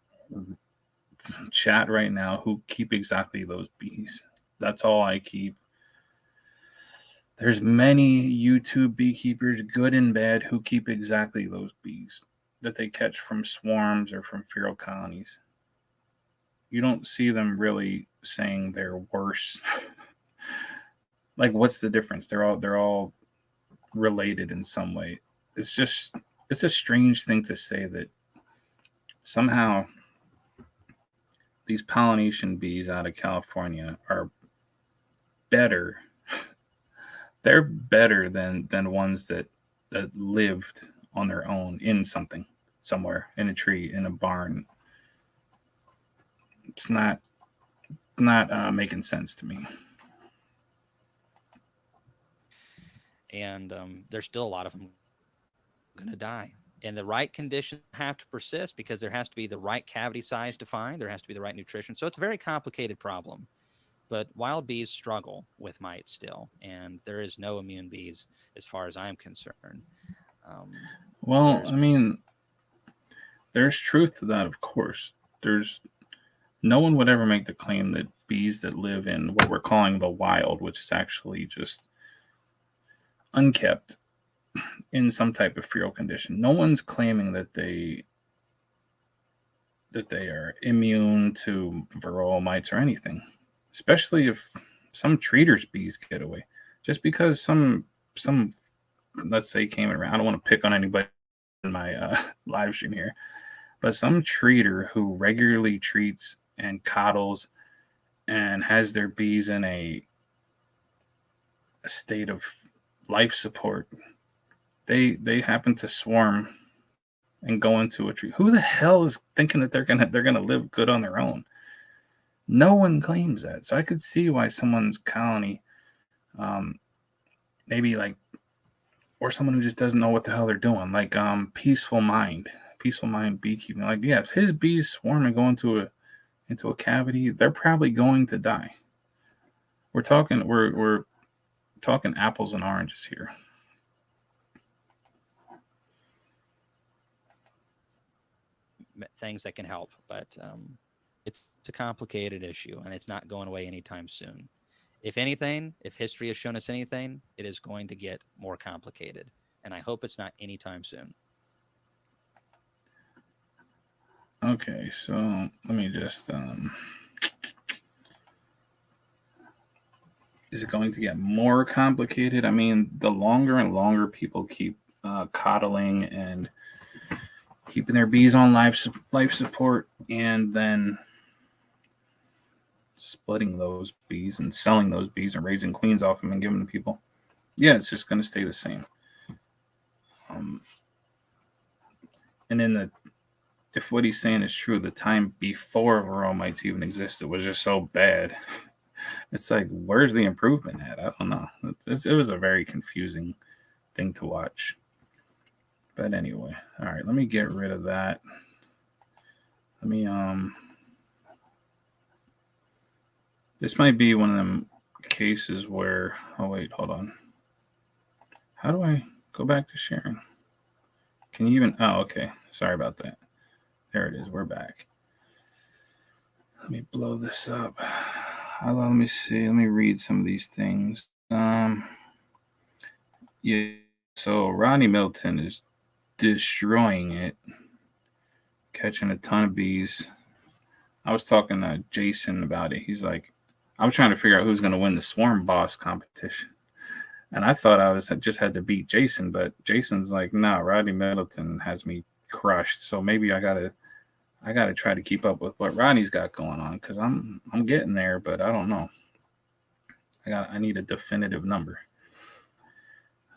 chat right now who keep exactly those bees. That's all I keep. There's many YouTube beekeepers, good and bad, who keep exactly those bees that they catch from swarms or from feral colonies. You don't see them really saying they're worse. Like, what's the difference? They're all related in some way. It's a strange thing to say that somehow these pollination bees out of California are better. They're better than ones that lived on their own in something, somewhere, in a tree, in a barn. It's not making sense to me. And there's still a lot of them going to die. And the right conditions have to persist because there has to be the right cavity size defined. There has to be the right nutrition. So it's a very complicated problem. But wild bees struggle with mites still, and there is no immune bees as far as I'm concerned. Um, Well, I mean, there's truth to that, of course. There's no one would ever make the claim that bees that live in what we're calling the wild, which is actually just unkept in some type of feral condition. No one's claiming that they are immune to varroa mites or anything. Especially if some treaters' bees get away. Just because some let's say came around. I don't want to pick on anybody in my live stream here, but some treater who regularly treats and coddles and has their bees in a state of life support, they happen to swarm and go into a tree. Who the hell is thinking that they're gonna live good on their own? No one claims that. So I could see why someone's colony, maybe like, or someone who just doesn't know what the hell they're doing, like peaceful mind beekeeping. Like, yeah, if his bees swarm and go into a cavity, they're probably going to die. We're talking apples and oranges here. things that can help, but it's a complicated issue, and it's not going away anytime soon. If anything, if history has shown us anything, it is going to get more complicated, and I hope it's not anytime soon. Okay, so let me just is it going to get more complicated? I mean, the longer and longer people keep coddling and keeping their bees on life support, and then splitting those bees and selling those bees and raising queens off them and giving them to people, yeah, it's just going to stay the same. And then if what he's saying is true, the time before varroa mites even existed was just so bad. It's like, where's the improvement at? I don't know. It was a very confusing thing to watch. But anyway, all right, let me get rid of that. Let me this might be one of them cases where, oh wait, hold on. How do I go back to sharing? Can you even, oh, okay. Sorry about that. There it is. We're back. Let me blow this up. Let me see. Let me read some of these things. Yeah. So Rodney Milton is destroying it, catching a ton of bees. I was talking to Jason about it. He's like, I was trying to figure out who's going to win the Swarm Boss competition. And I thought I just had to beat Jason, but Jason's like, no, Rodney Middleton has me crushed. So maybe I gotta try to keep up with what Rodney's got going on, because I'm getting there, but I don't know. I need a definitive number.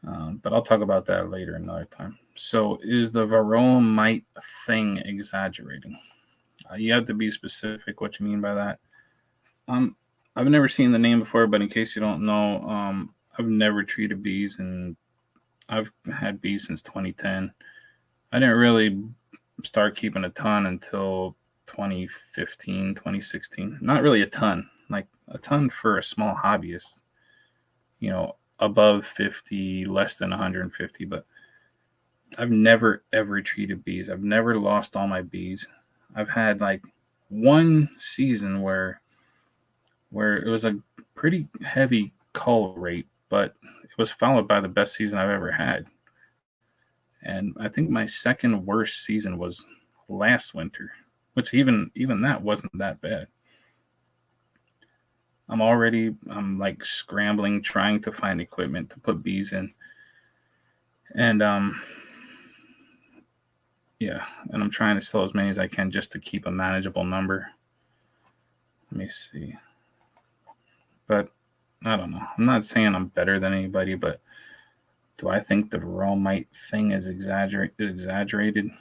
But I'll talk about that later another time. So is the varroa mite thing exaggerating? You have to be specific what you mean by that. I've never seen the name before, but in case you don't know, I've never treated bees, and I've had bees since 2010. I didn't really start keeping a ton until 2015, 2016. Not really a ton. like a ton for a small hobbyist, above 50, less than 150. But I've never ever treated bees. I've never lost all my bees. I've had like one season where it was a pretty heavy cull rate, but it was followed by the best season I've ever had. And I think my second worst season was last winter, which even that wasn't that bad. I'm like scrambling trying to find equipment to put bees in. And yeah, and I'm trying to sell as many as I can just to keep a manageable number. Let me see. But I don't know. I'm not saying I'm better than anybody, but do I think the varroa mite thing is exaggerated?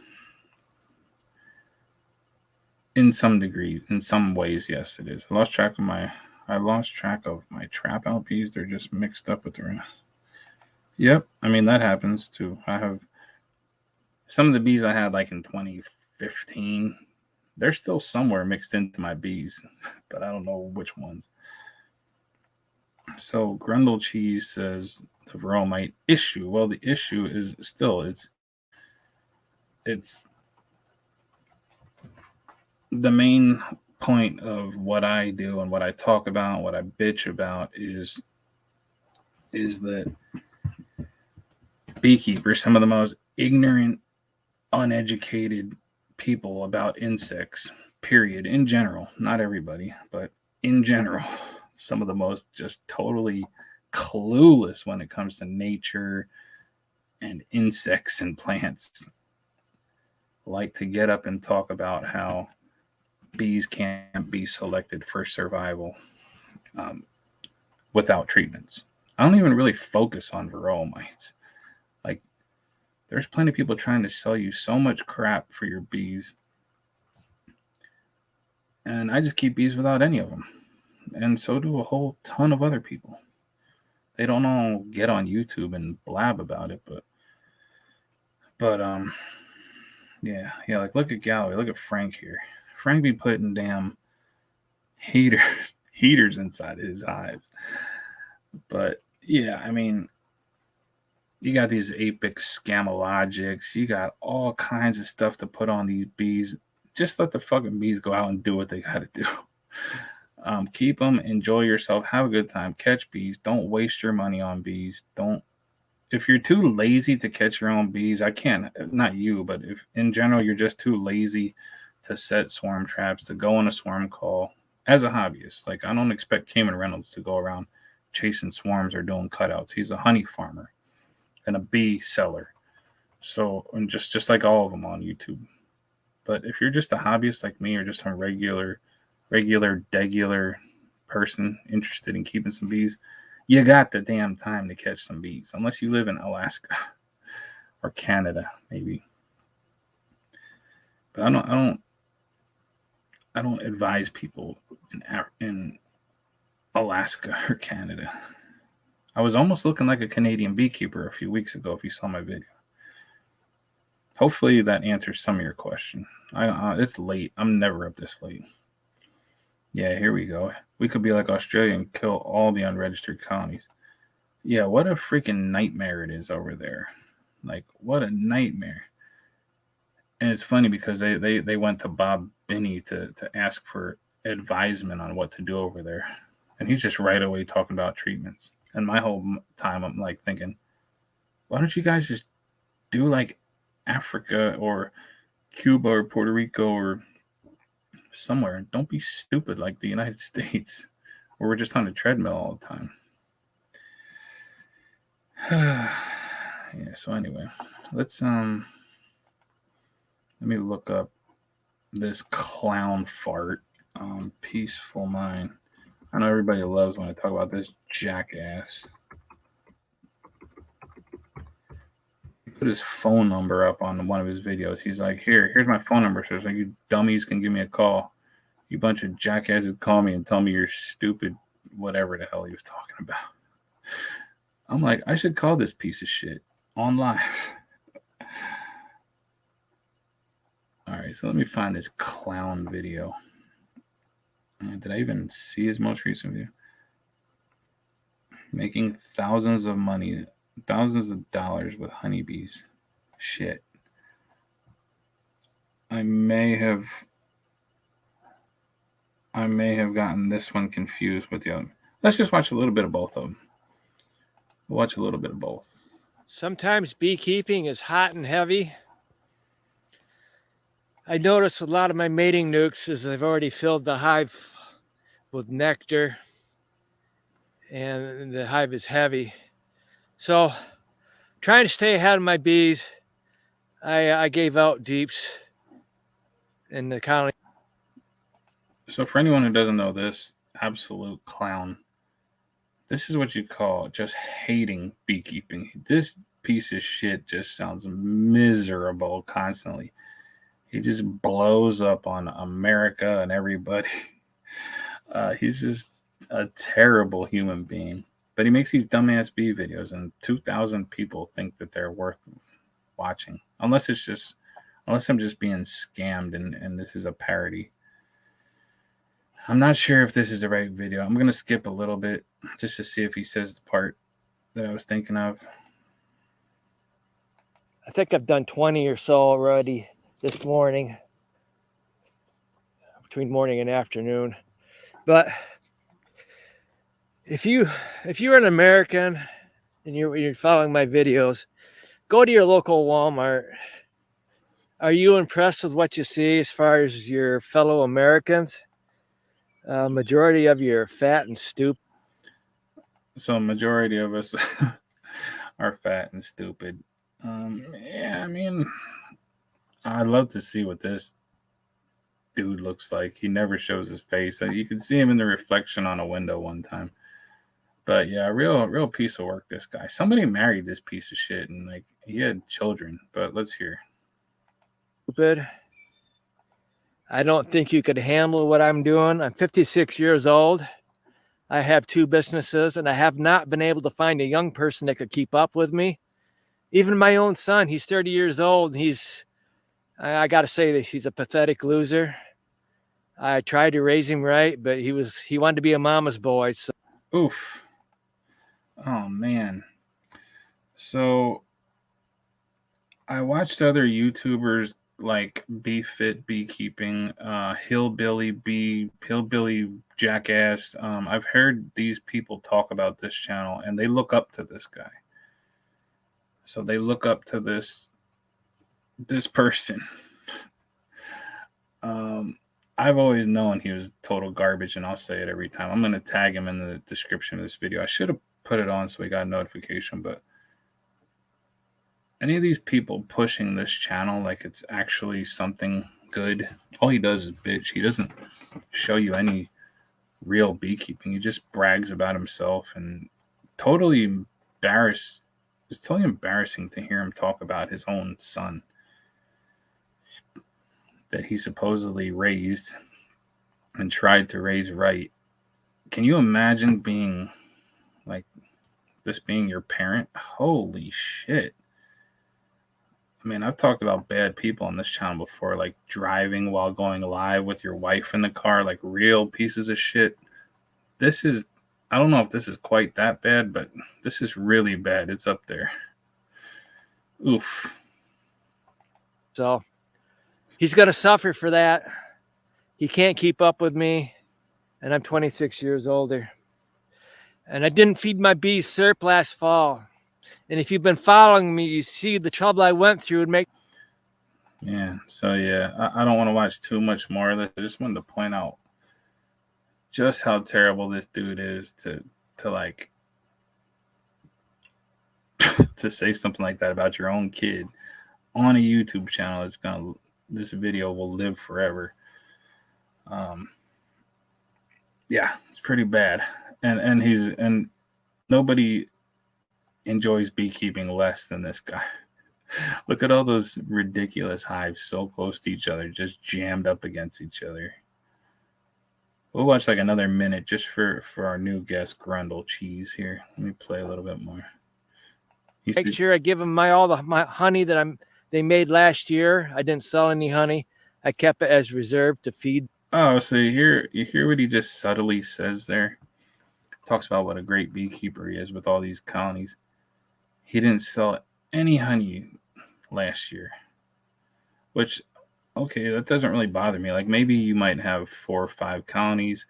In some degree, in some ways, yes, it is. I lost track of my trap out bees. They're just mixed up with the rest. Yep, I mean that happens too. I have some of the bees I had like in 2015. They're still somewhere mixed into my bees, but I don't know which ones. So Grundle Cheese says the varroa mite issue. Well, the issue is still it's the main point of what I do and what I talk about, what I bitch about is that beekeepers, some of the most ignorant, uneducated people about insects, period, in general, not everybody, but in general, some of the most just totally clueless when it comes to nature and insects and plants, like to get up and talk about how bees can't be selected for survival um, without treatments. I don't even really focus on varroa mites. Like, there's plenty of people trying to sell you so much crap for your bees, and I just keep bees without any of them. And so do a whole ton of other people. They don't all get on YouTube and blab about it, but yeah, like look at Gallery, look at Frank here. Frank be putting damn heaters heaters inside his hives. But yeah, I mean, you got these apex scamologics, you got all kinds of stuff to put on these bees. Just let the fucking bees go out and do what they gotta do. Keep them, enjoy yourself, have a good time, catch bees. Don't waste your money on bees. Don't If you're too lazy to catch your own bees, I can't, not you, but if in general you're just too lazy to set swarm traps, to go on a swarm call as a hobbyist. Like, I don't expect Kamon Reynolds to go around chasing swarms or doing cutouts. He's a honey farmer and a bee seller. So, and just like all of them on YouTube. But if you're just a hobbyist like me, or just a degular person interested in keeping some bees, you got the damn time to catch some bees, unless you live in Alaska or Canada, maybe. But I don't advise people in Alaska or Canada. I was almost looking like a Canadian beekeeper a few weeks ago. If you saw my video, hopefully that answers some of your question. It's late. I'm never up this late. Yeah, here we go. We could be like Australia and kill all the unregistered colonies. Yeah, what a freaking nightmare it is over there. Like, what a nightmare. And it's funny because they went to Bob Binney to ask for advisement on what to do over there. And he's just right away talking about treatments. And my whole time I'm like thinking, why don't you guys just do like Africa or Cuba or Puerto Rico or somewhere? Don't be stupid like the United States, where we're just on a treadmill all the time. Yeah, so anyway, let me look up this clown fart. Peaceful Mind. I know everybody loves when I talk about this jackass. He put his phone number up on one of his videos. He's like, here's my phone number, so like, you dummies can give me a call. You bunch of jackasses call me and tell me you're stupid, whatever the hell he was talking about. I'm like, I should call this piece of shit on live. All right, so let me find this clown video. Did I even see his most recent video? Making thousands of dollars with honeybees. Shit. I may have gotten this one confused with the other. Let's just watch a little bit of both of them. We'll watch a little bit of both. Sometimes beekeeping is hot and heavy. I notice a lot of my mating nukes is I've already filled the hive with nectar and the hive is heavy. So trying to stay ahead of my bees, I gave out deeps in the colony. So for anyone who doesn't know this absolute clown, this is what you call just hating beekeeping. This piece of shit just sounds miserable constantly. He just blows up on America and everybody. He's just a terrible human being. But he makes these dumbass bee videos, and 2,000 people think that they're worth watching. Unless I'm just being scammed and this is a parody. I'm not sure if this is the right video. I'm going to skip a little bit just to see if he says the part that I was thinking of. I think I've done 20 or so already this morning, between morning and afternoon. But if you're an American and you're following my videos, go to your local Walmart. Are you impressed with what you see as far as your fellow Americans? Majority of you are fat and stupid. So a majority of us are fat and stupid. Yeah, I mean, I'd love to see what this dude looks like. He never shows his face. You can see him in the reflection on a window one time. But yeah, real piece of work, this guy. Somebody married this piece of shit and like he had children. But let's hear. Stupid. I don't think you could handle what I'm doing. I'm 56 years old. I have 2 businesses and I have not been able to find a young person that could keep up with me. Even my own son, he's 30 years old. I got to say that he's a pathetic loser. I tried to raise him right, but he wanted to be a mama's boy. So. Oof. Oh man. So I watched other YouTubers like Bee Fit Beekeeping, Hillbilly Jackass. I've heard these people talk about this channel and they look up to this guy. So they look up to this person. I've always known he was total garbage, and I'll say it every time. I'm going to tag him in the description of this video. I should have put it on so we got a notification, but any of these people pushing this channel like it's actually something good, all he does is bitch. He doesn't show you any real beekeeping. He just brags about himself and totally embarrassed. It's totally embarrassing to hear him talk about his own son that he supposedly raised and tried to raise right. Can you imagine being like this being your parent? Holy shit. I mean, I've talked about bad people on this channel before, like driving while going live with your wife in the car, like real pieces of shit. This is, I don't know if this is quite that bad, but this is really bad. It's up there. Oof. So he's going to suffer for that. He can't keep up with me, and I'm 26 years older. And I didn't feed my bees syrup last fall. And if you've been following me, you see the trouble I went through and make. Yeah, so yeah, I don't want to watch too much more of this. I just wanted to point out just how terrible this dude is to like to say something like that about your own kid on a YouTube channel. This video will live forever. Yeah, it's pretty bad. And nobody enjoys beekeeping less than this guy. Look at all those ridiculous hives so close to each other, just jammed up against each other. We'll watch like another minute just for our new guest, Grundle Cheese here. Let me play a little bit more. Make sure I give them my honey that they made last year. I didn't sell any honey. I kept it as reserve to feed. Oh, so you hear what he just subtly says there? Talks about what a great beekeeper he is with all these colonies. He didn't sell any honey last year, which, okay, that doesn't really bother me. Like maybe you might have 4 or 5 colonies.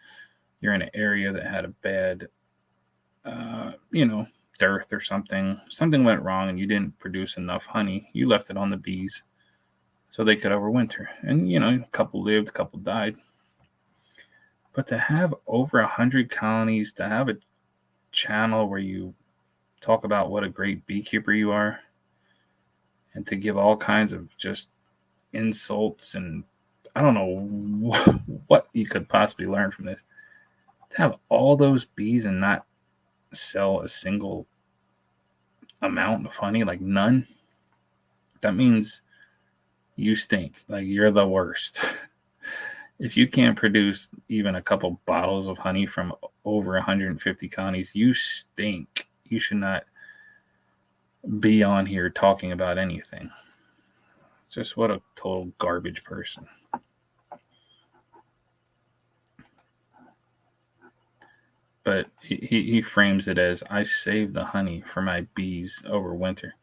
You're in an area that had a bad, you know, dearth or something. Something went wrong and you didn't produce enough honey. You left it on the bees so they could overwinter. And, you know, a couple lived, a couple died. But to have over 100 colonies, to have a channel where you talk about what a great beekeeper you are, and to give all kinds of just insults and I don't know what you could possibly learn from this. To have all those bees and not sell a single amount of honey, like none, that means you stink. Like you're the worst. If you can't produce even a couple bottles of honey from over 150 colonies, you stink. You should not be on here talking about anything. Just what a total garbage person. But he frames it as, I save the honey for my bees over winter.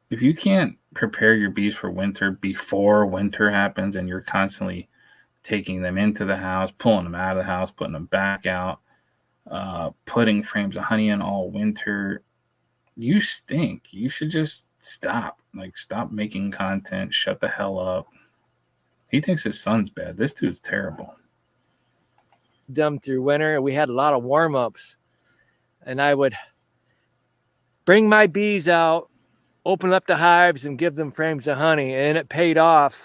If you can't prepare your bees for winter before winter happens and you're constantly taking them into the house, pulling them out of the house, putting them back out, putting frames of honey in all winter, you stink. You should just stop. Like, stop making content. Shut the hell up. He thinks his son's bad. This dude's terrible. Them through winter. We had a lot of warm-ups, and I would bring my bees out, open up the hives, and give them frames of honey, and it paid off.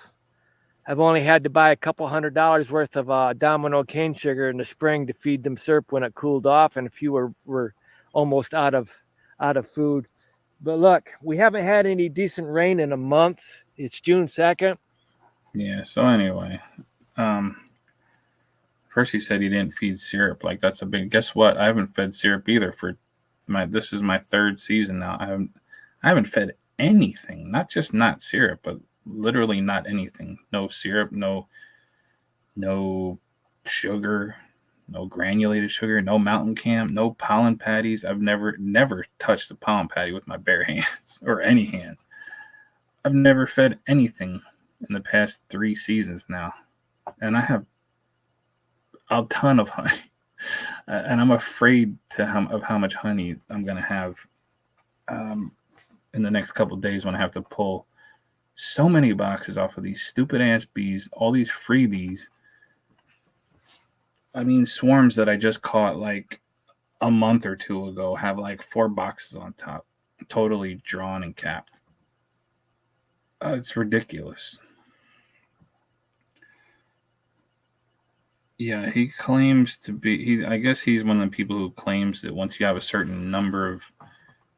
I've only had to buy a couple $100 worth of domino cane sugar in the spring to feed them syrup when it cooled off, and a few were almost out of food. But look, we haven't had any decent rain in a month. It's June 2nd. Yeah, so anyway, first he said he didn't feed syrup. Like, that's a big, guess what? I haven't fed syrup either for this is my 3rd season now. I haven't fed anything, not syrup, but literally not anything. No syrup, no sugar, no granulated sugar, no mountain camp, no pollen patties. I've never touched a pollen patty with my bare hands or any hands. I've never fed anything in the past 3 seasons now, and I have a ton of honey, and I'm afraid of how much honey I'm gonna have in the next couple of days when I have to pull so many boxes off of these stupid ass bees, all these freebies. I mean, swarms that I just caught like a month or 2 ago have like 4 boxes on top, totally drawn and capped. It's ridiculous. Yeah, he claims to be. I guess he's one of the people who claims that once you have a certain number of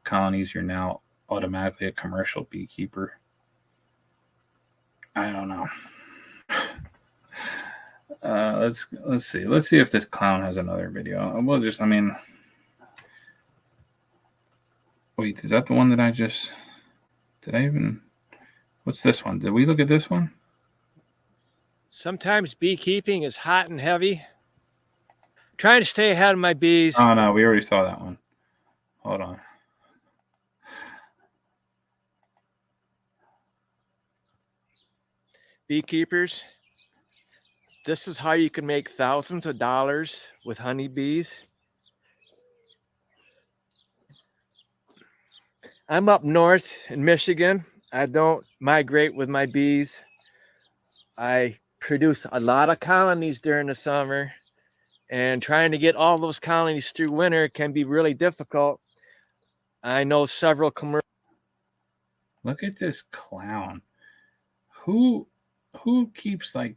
colonies, you're now automatically a commercial beekeeper. I don't know. Let's see. Let's see if this clown has another video. We'll just. I mean, wait. Is that the one that I just? Did I even? What's this one? Did we look at this one? Sometimes beekeeping is hot and heavy. Trying to stay ahead of my bees. Oh no, we already saw that one. Hold on. Beekeepers, this is how you can make thousands of dollars with honeybees. I'm up north in Michigan. I don't migrate with my bees. I produce a lot of colonies during the summer, and trying to get all those colonies through winter can be really difficult. I know several commercial. Look at this clown. Who keeps like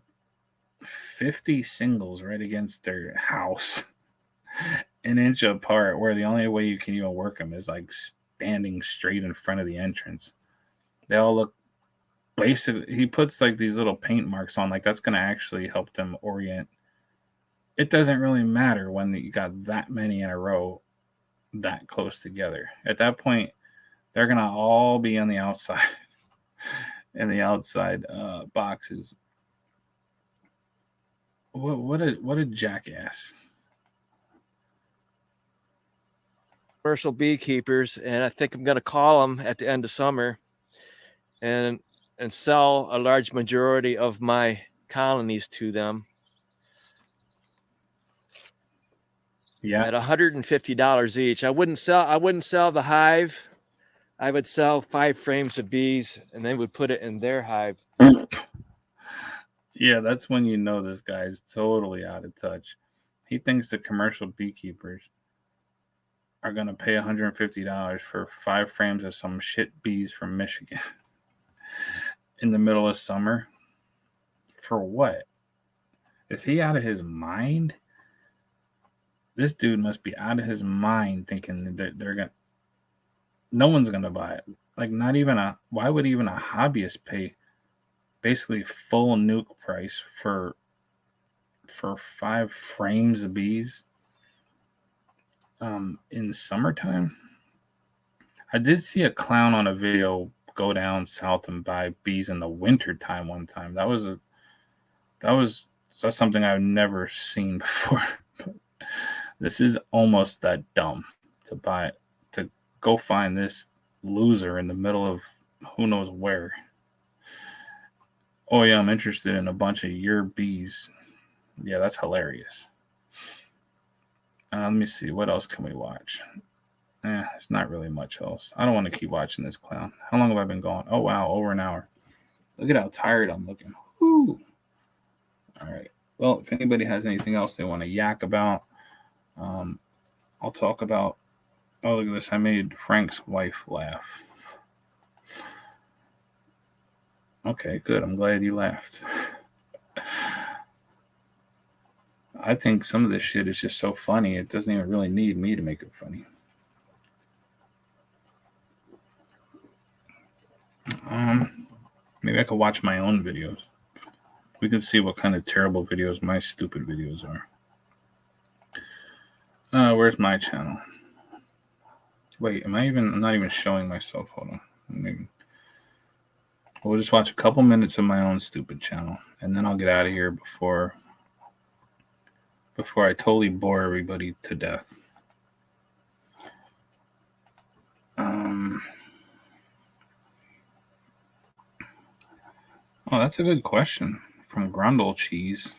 50 singles right against their house, an inch apart, where the only way you can even work them is like standing straight in front of the entrance. They all look basically. He puts like these little paint marks on, like that's going to actually help them orient. It doesn't really matter when you got that many in a row that close together. At that point, they're going to all be on the outside in the outside boxes. What a jackass. Commercial beekeepers, and I think I'm going to call them at the end of summer and sell a large majority of my colonies to them. Yeah. At $150 each. I wouldn't sell the hive. I would sell 5 frames of bees, and they would put it in their hive. Yeah, that's when you know this guy's totally out of touch. He thinks the commercial beekeepers are going to pay $150 for 5 frames of some shit bees from Michigan in the middle of summer. For what? Is he out of his mind? This dude must be out of his mind thinking that they're going to... No one's going to buy it. Like, not even a... Why would even a hobbyist pay basically full nuke price for 5 frames of bees in summertime? I did see a clown on a video go down south and buy bees in the wintertime one time. That's something I've never seen before. This is almost that dumb to go find this loser in the middle of who knows where. Oh yeah, I'm interested in a bunch of your bees. Yeah, that's hilarious. Let me see, what else can we watch? There's not really much else. I don't want to keep watching this clown. How long have I been going? Oh wow, over an hour. Look at how tired I'm looking. Woo. All right. Well, if anybody has anything else they want to yak about, I'll talk about... Oh, look at this. I made Frank's wife laugh. Okay, good. I'm glad you laughed. I think some of this shit is just so funny, it doesn't even really need me to make it funny. Maybe I could watch my own videos. We could see what kind of terrible videos my stupid videos are. Where's my channel? Wait, I'm not even showing myself. Hold on. Maybe. We'll just watch a couple minutes of my own stupid channel, and then I'll get out of here before I totally bore everybody to death. Oh, that's a good question from Grundle Cheese.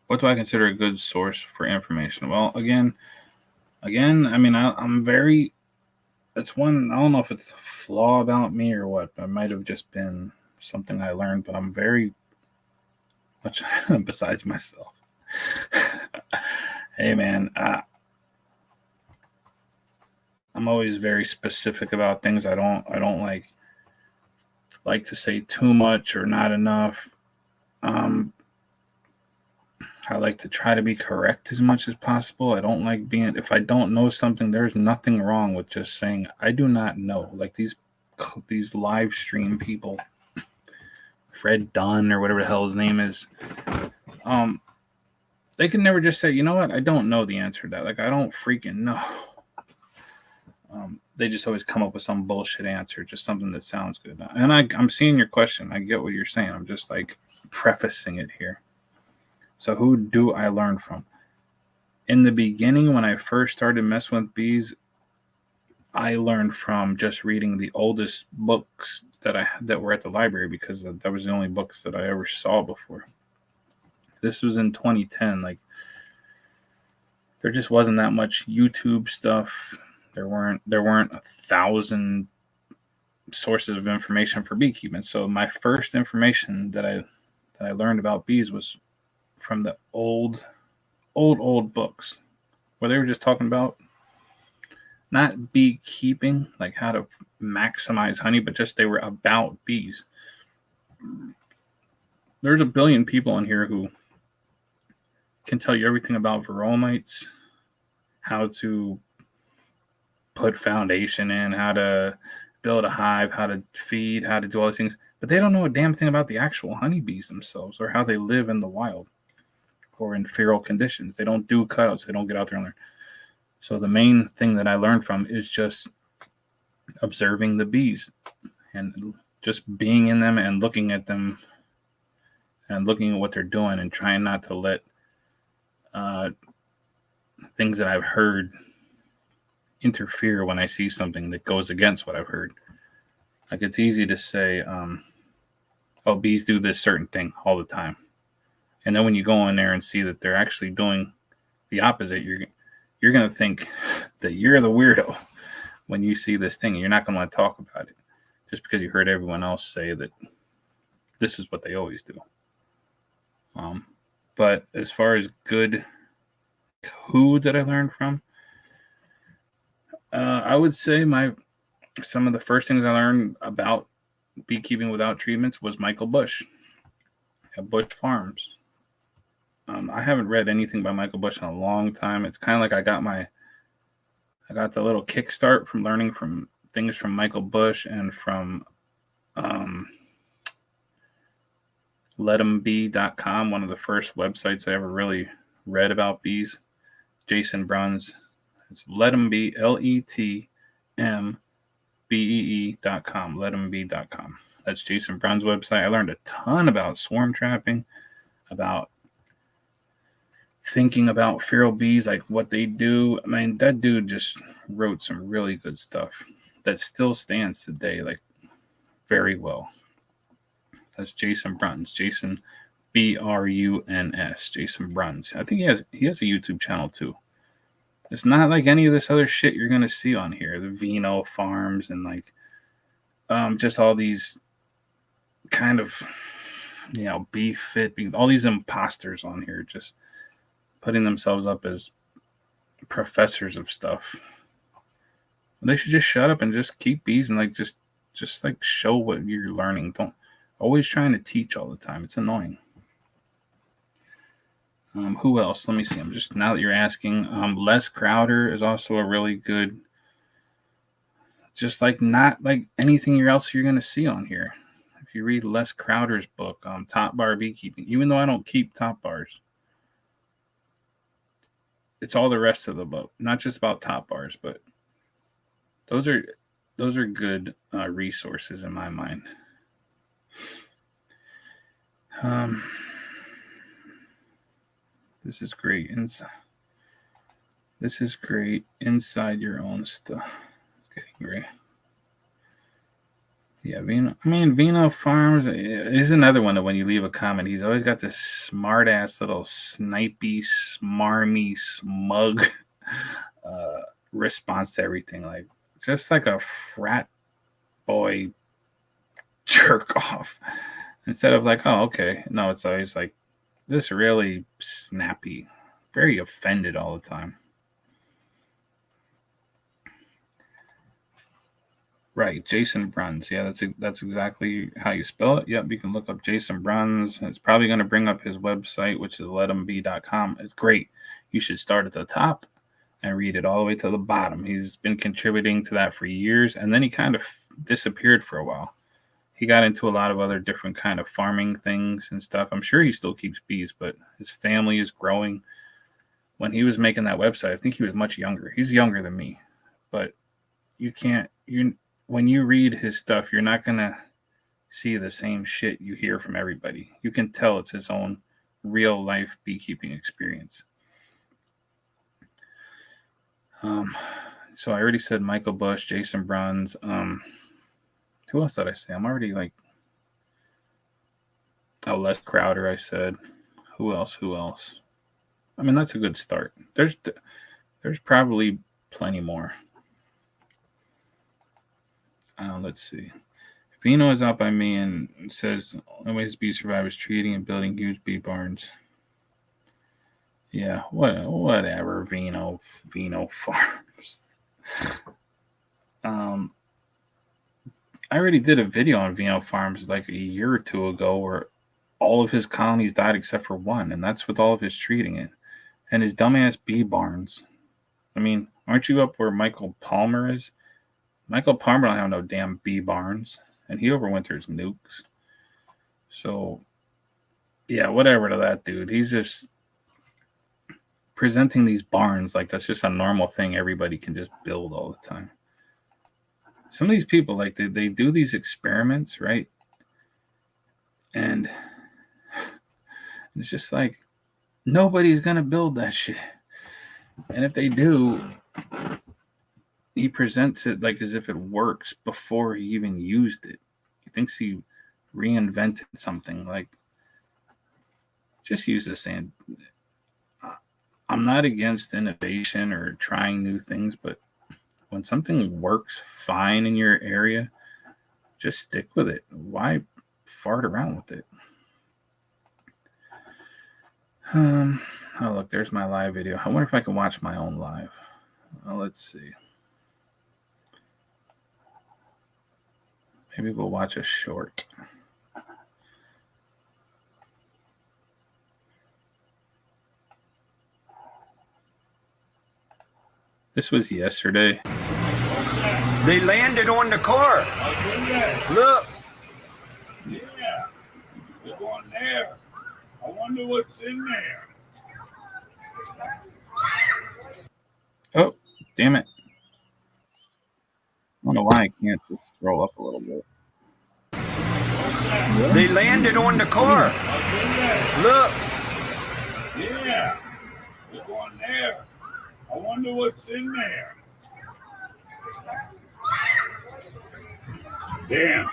What do I consider a good source for information? Well, again, I mean, I'm very... That's one... I don't know if it's a flaw about me or what. It might have just been something I learned, but I'm very much besides myself. Hey, man, I'm always very specific about things. I don't like to say too much or not enough. I like to try to be correct as much as possible. I don't like being... If I don't know something, there's nothing wrong with just saying, I do not know. Like these live stream people, Fred Dunn or whatever the hell his name is, they can never just say, you know what, I don't know the answer to that. Like, I don't freaking know. They just always come up with some bullshit answer, just something that sounds good. And I'm seeing your question. I get what you're saying. I'm just like prefacing it here. So who do I learn from? In the beginning, when I first started messing with bees, I learned from just reading the oldest books that were at the library, because that was the only books that I ever saw before. This was in 2010. Like, there just wasn't that much YouTube stuff. There weren't 1,000 sources of information for beekeeping. So my first information that I learned about bees was from the old books, where they were just talking about not beekeeping, like how to maximize honey, but just they were about bees. There's a billion people in here who can tell you everything about varroa mites, how to put foundation in, how to build a hive, how to feed, how to do all these things, but they don't know a damn thing about the actual honeybees themselves or how they live in the wild or in feral conditions. They don't do cutouts. They don't get out there and learn. So the main thing that I learned from is just observing the bees and just being in them and looking at them and looking at what they're doing and trying not to let things that I've heard interfere when I see something that goes against what I've heard. Like, it's easy to say, oh, bees do this certain thing all the time. And then when you go in there and see that they're actually doing the opposite, you're going to think that you're the weirdo when you see this thing. And you're not going to want to talk about it just because you heard everyone else say that this is what they always do. But as far as good, who did I learn from? I would say some of the first things I learned about beekeeping without treatments was Michael Bush at Bush Farms. I haven't read anything by Michael Bush in a long time. It's kind of like I got the little kickstart from learning from things from Michael Bush and from letembee.com, one of the first websites I ever really read about bees. Jason Bruns. It's letembee, LETMBEE.com, letembee.com. That's Jason Brown's website. I learned a ton about swarm trapping, about thinking about feral bees, like what they do. I mean, that dude just wrote some really good stuff that still stands today, like very well. That's Jason Bruns. Jason Bruns. Jason Bruns. I think he has a YouTube channel too. It's not like any of this other shit you're gonna see on here. The Vino Farms and like just all these kind of Bee Fit, all these imposters on here just putting themselves up as professors of stuff. They should just shut up and just keep bees and like just like show what you're learning. Don't always trying to teach all the time. It's annoying. Who else? Let me see. I'm just, now that you're asking, Les Crowder is also a really good, just like not like anything else you're going to see on here. If you read Les Crowder's book, Top Bar Beekeeping, even though I don't keep top bars, it's all the rest of the book, not just about top bars, but those are good resources in my mind. This is great. This is great inside your own stuff. Getting great. Yeah, Vino Farms is another one that when you leave a comment, he's always got this smart ass little snipey, smarmy, smug response to everything, like just like a frat boy jerk off. Instead of like, oh, okay. No, it's always like this really snappy, very offended all the time. Right, Jason Bruns. Yeah, that's exactly how you spell it. Yep, you can look up Jason Bruns. It's probably going to bring up his website, which is letembee.com. It's great. You should start at the top and read it all the way to the bottom. He's been contributing to that for years, and then he kind of disappeared for a while. He got into a lot of other different kind of farming things and stuff. I'm sure he still keeps bees, but his family is growing. When he was making that website, I think he was much younger. He's younger than me, but when you read his stuff, you're not going to see the same shit you hear from everybody. You can tell it's his own real life beekeeping experience. So I already said Michael Bush, Jason Bruns. Who else did I say? I'm already like, Les Crowder, I said. Who else? I mean, that's a good start. There's probably plenty more. Let's see. Vino is out by me and says the ways bee survivors treating and building huge bee barns. Yeah, whatever. Vino Farms. I already did a video on Vino Farms like a year or two ago where all of his colonies died except for one, and that's with all of his treating it. And his dumbass bee barns. I mean, aren't you up where Michael Palmer is? Michael Palmer don't have no damn bee barns, and he overwinters nukes. So, yeah, whatever to that dude. He's just presenting these barns like that's just a normal thing everybody can just build all the time. Some of these people, like, they do these experiments, right? And And it's just like, nobody's going to build that shit. And if they do, he presents it like as if it works before he even used it. He thinks he reinvented something. Like, just use the sand. I'm not against innovation or trying new things, but when something works fine in your area, just stick with it. Why fart around with it? Oh, look, there's my live video. I wonder if I can watch my own live. Well, let's see. Maybe we'll watch a short. This was yesterday. They landed on the car. Look. Yeah, they're going there. I wonder what's in there. Oh, damn it. I don't know why I can't just scroll up a little bit. They landed on the car. Look. Yeah, they're going there. I wonder what's in there. Damn.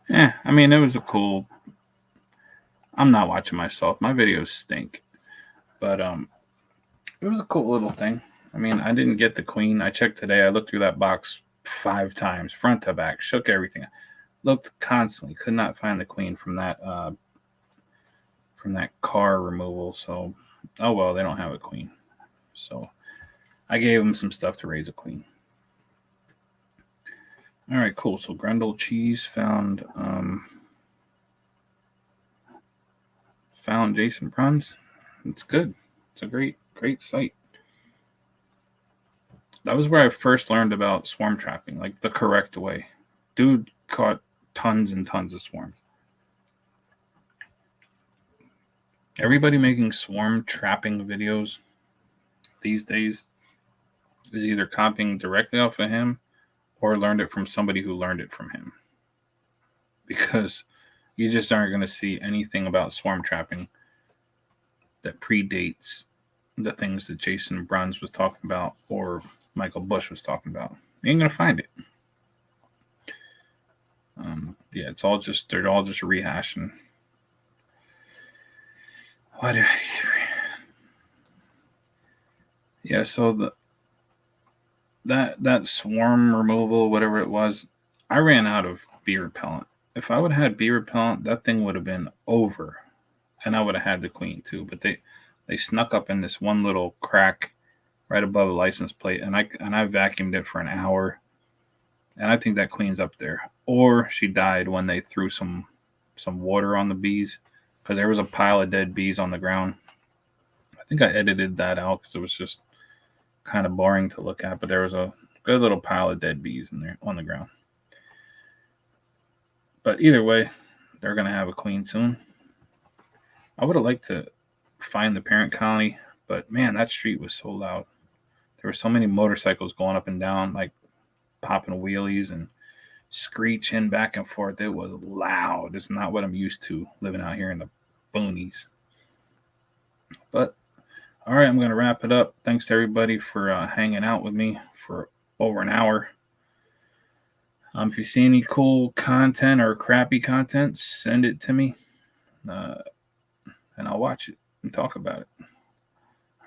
Yeah, I mean, it was a cool. I'm not watching myself. My videos stink. But it was a cool little thing. I mean, I didn't get the queen. I checked today. I looked through that box 5 times, front to back, shook everything. Looked constantly, could not find the queen from that car removal. So, oh well, they don't have a queen. So, I gave them some stuff to raise a queen. All right, cool. So Grendel Cheese found Jason Bruns. It's good. It's a great site. That was where I first learned about swarm trapping, like the correct way. Dude caught tons and tons of swarms. Everybody making swarm trapping videos these days is either copying directly off of him or learned it from somebody who learned it from him. Because you just aren't going to see anything about swarm trapping that predates the things that Jason Bruns was talking about or Michael Bush was talking about. You ain't going to find it. Yeah, they're all just rehashing. What? Yeah, so that swarm removal, whatever it was, I ran out of bee repellent. If I would have had bee repellent, that thing would have been over, and I would have had the queen too. But they snuck up in this one little crack right above the license plate, and I vacuumed it for an hour, and I think that queen's up there. Or she died when they threw some water on the bees, because there was a pile of dead bees on the ground. I think I edited that out because it was just kind of boring to look at, but there was a good little pile of dead bees in there on the ground. But either way, they're going to have a queen soon. I would have liked to find the parent colony, but man, that street was so loud. There were so many motorcycles going up and down, like popping wheelies and screeching back and forth. It was loud. It's not what I'm used to living out here in the boonies. But all right, I'm going to wrap it up. Thanks to everybody for hanging out with me for over an hour. If you see any cool content or crappy content, send it to me, and I'll watch it and talk about it. All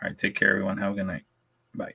right, take care, everyone. Have a good night. Bye.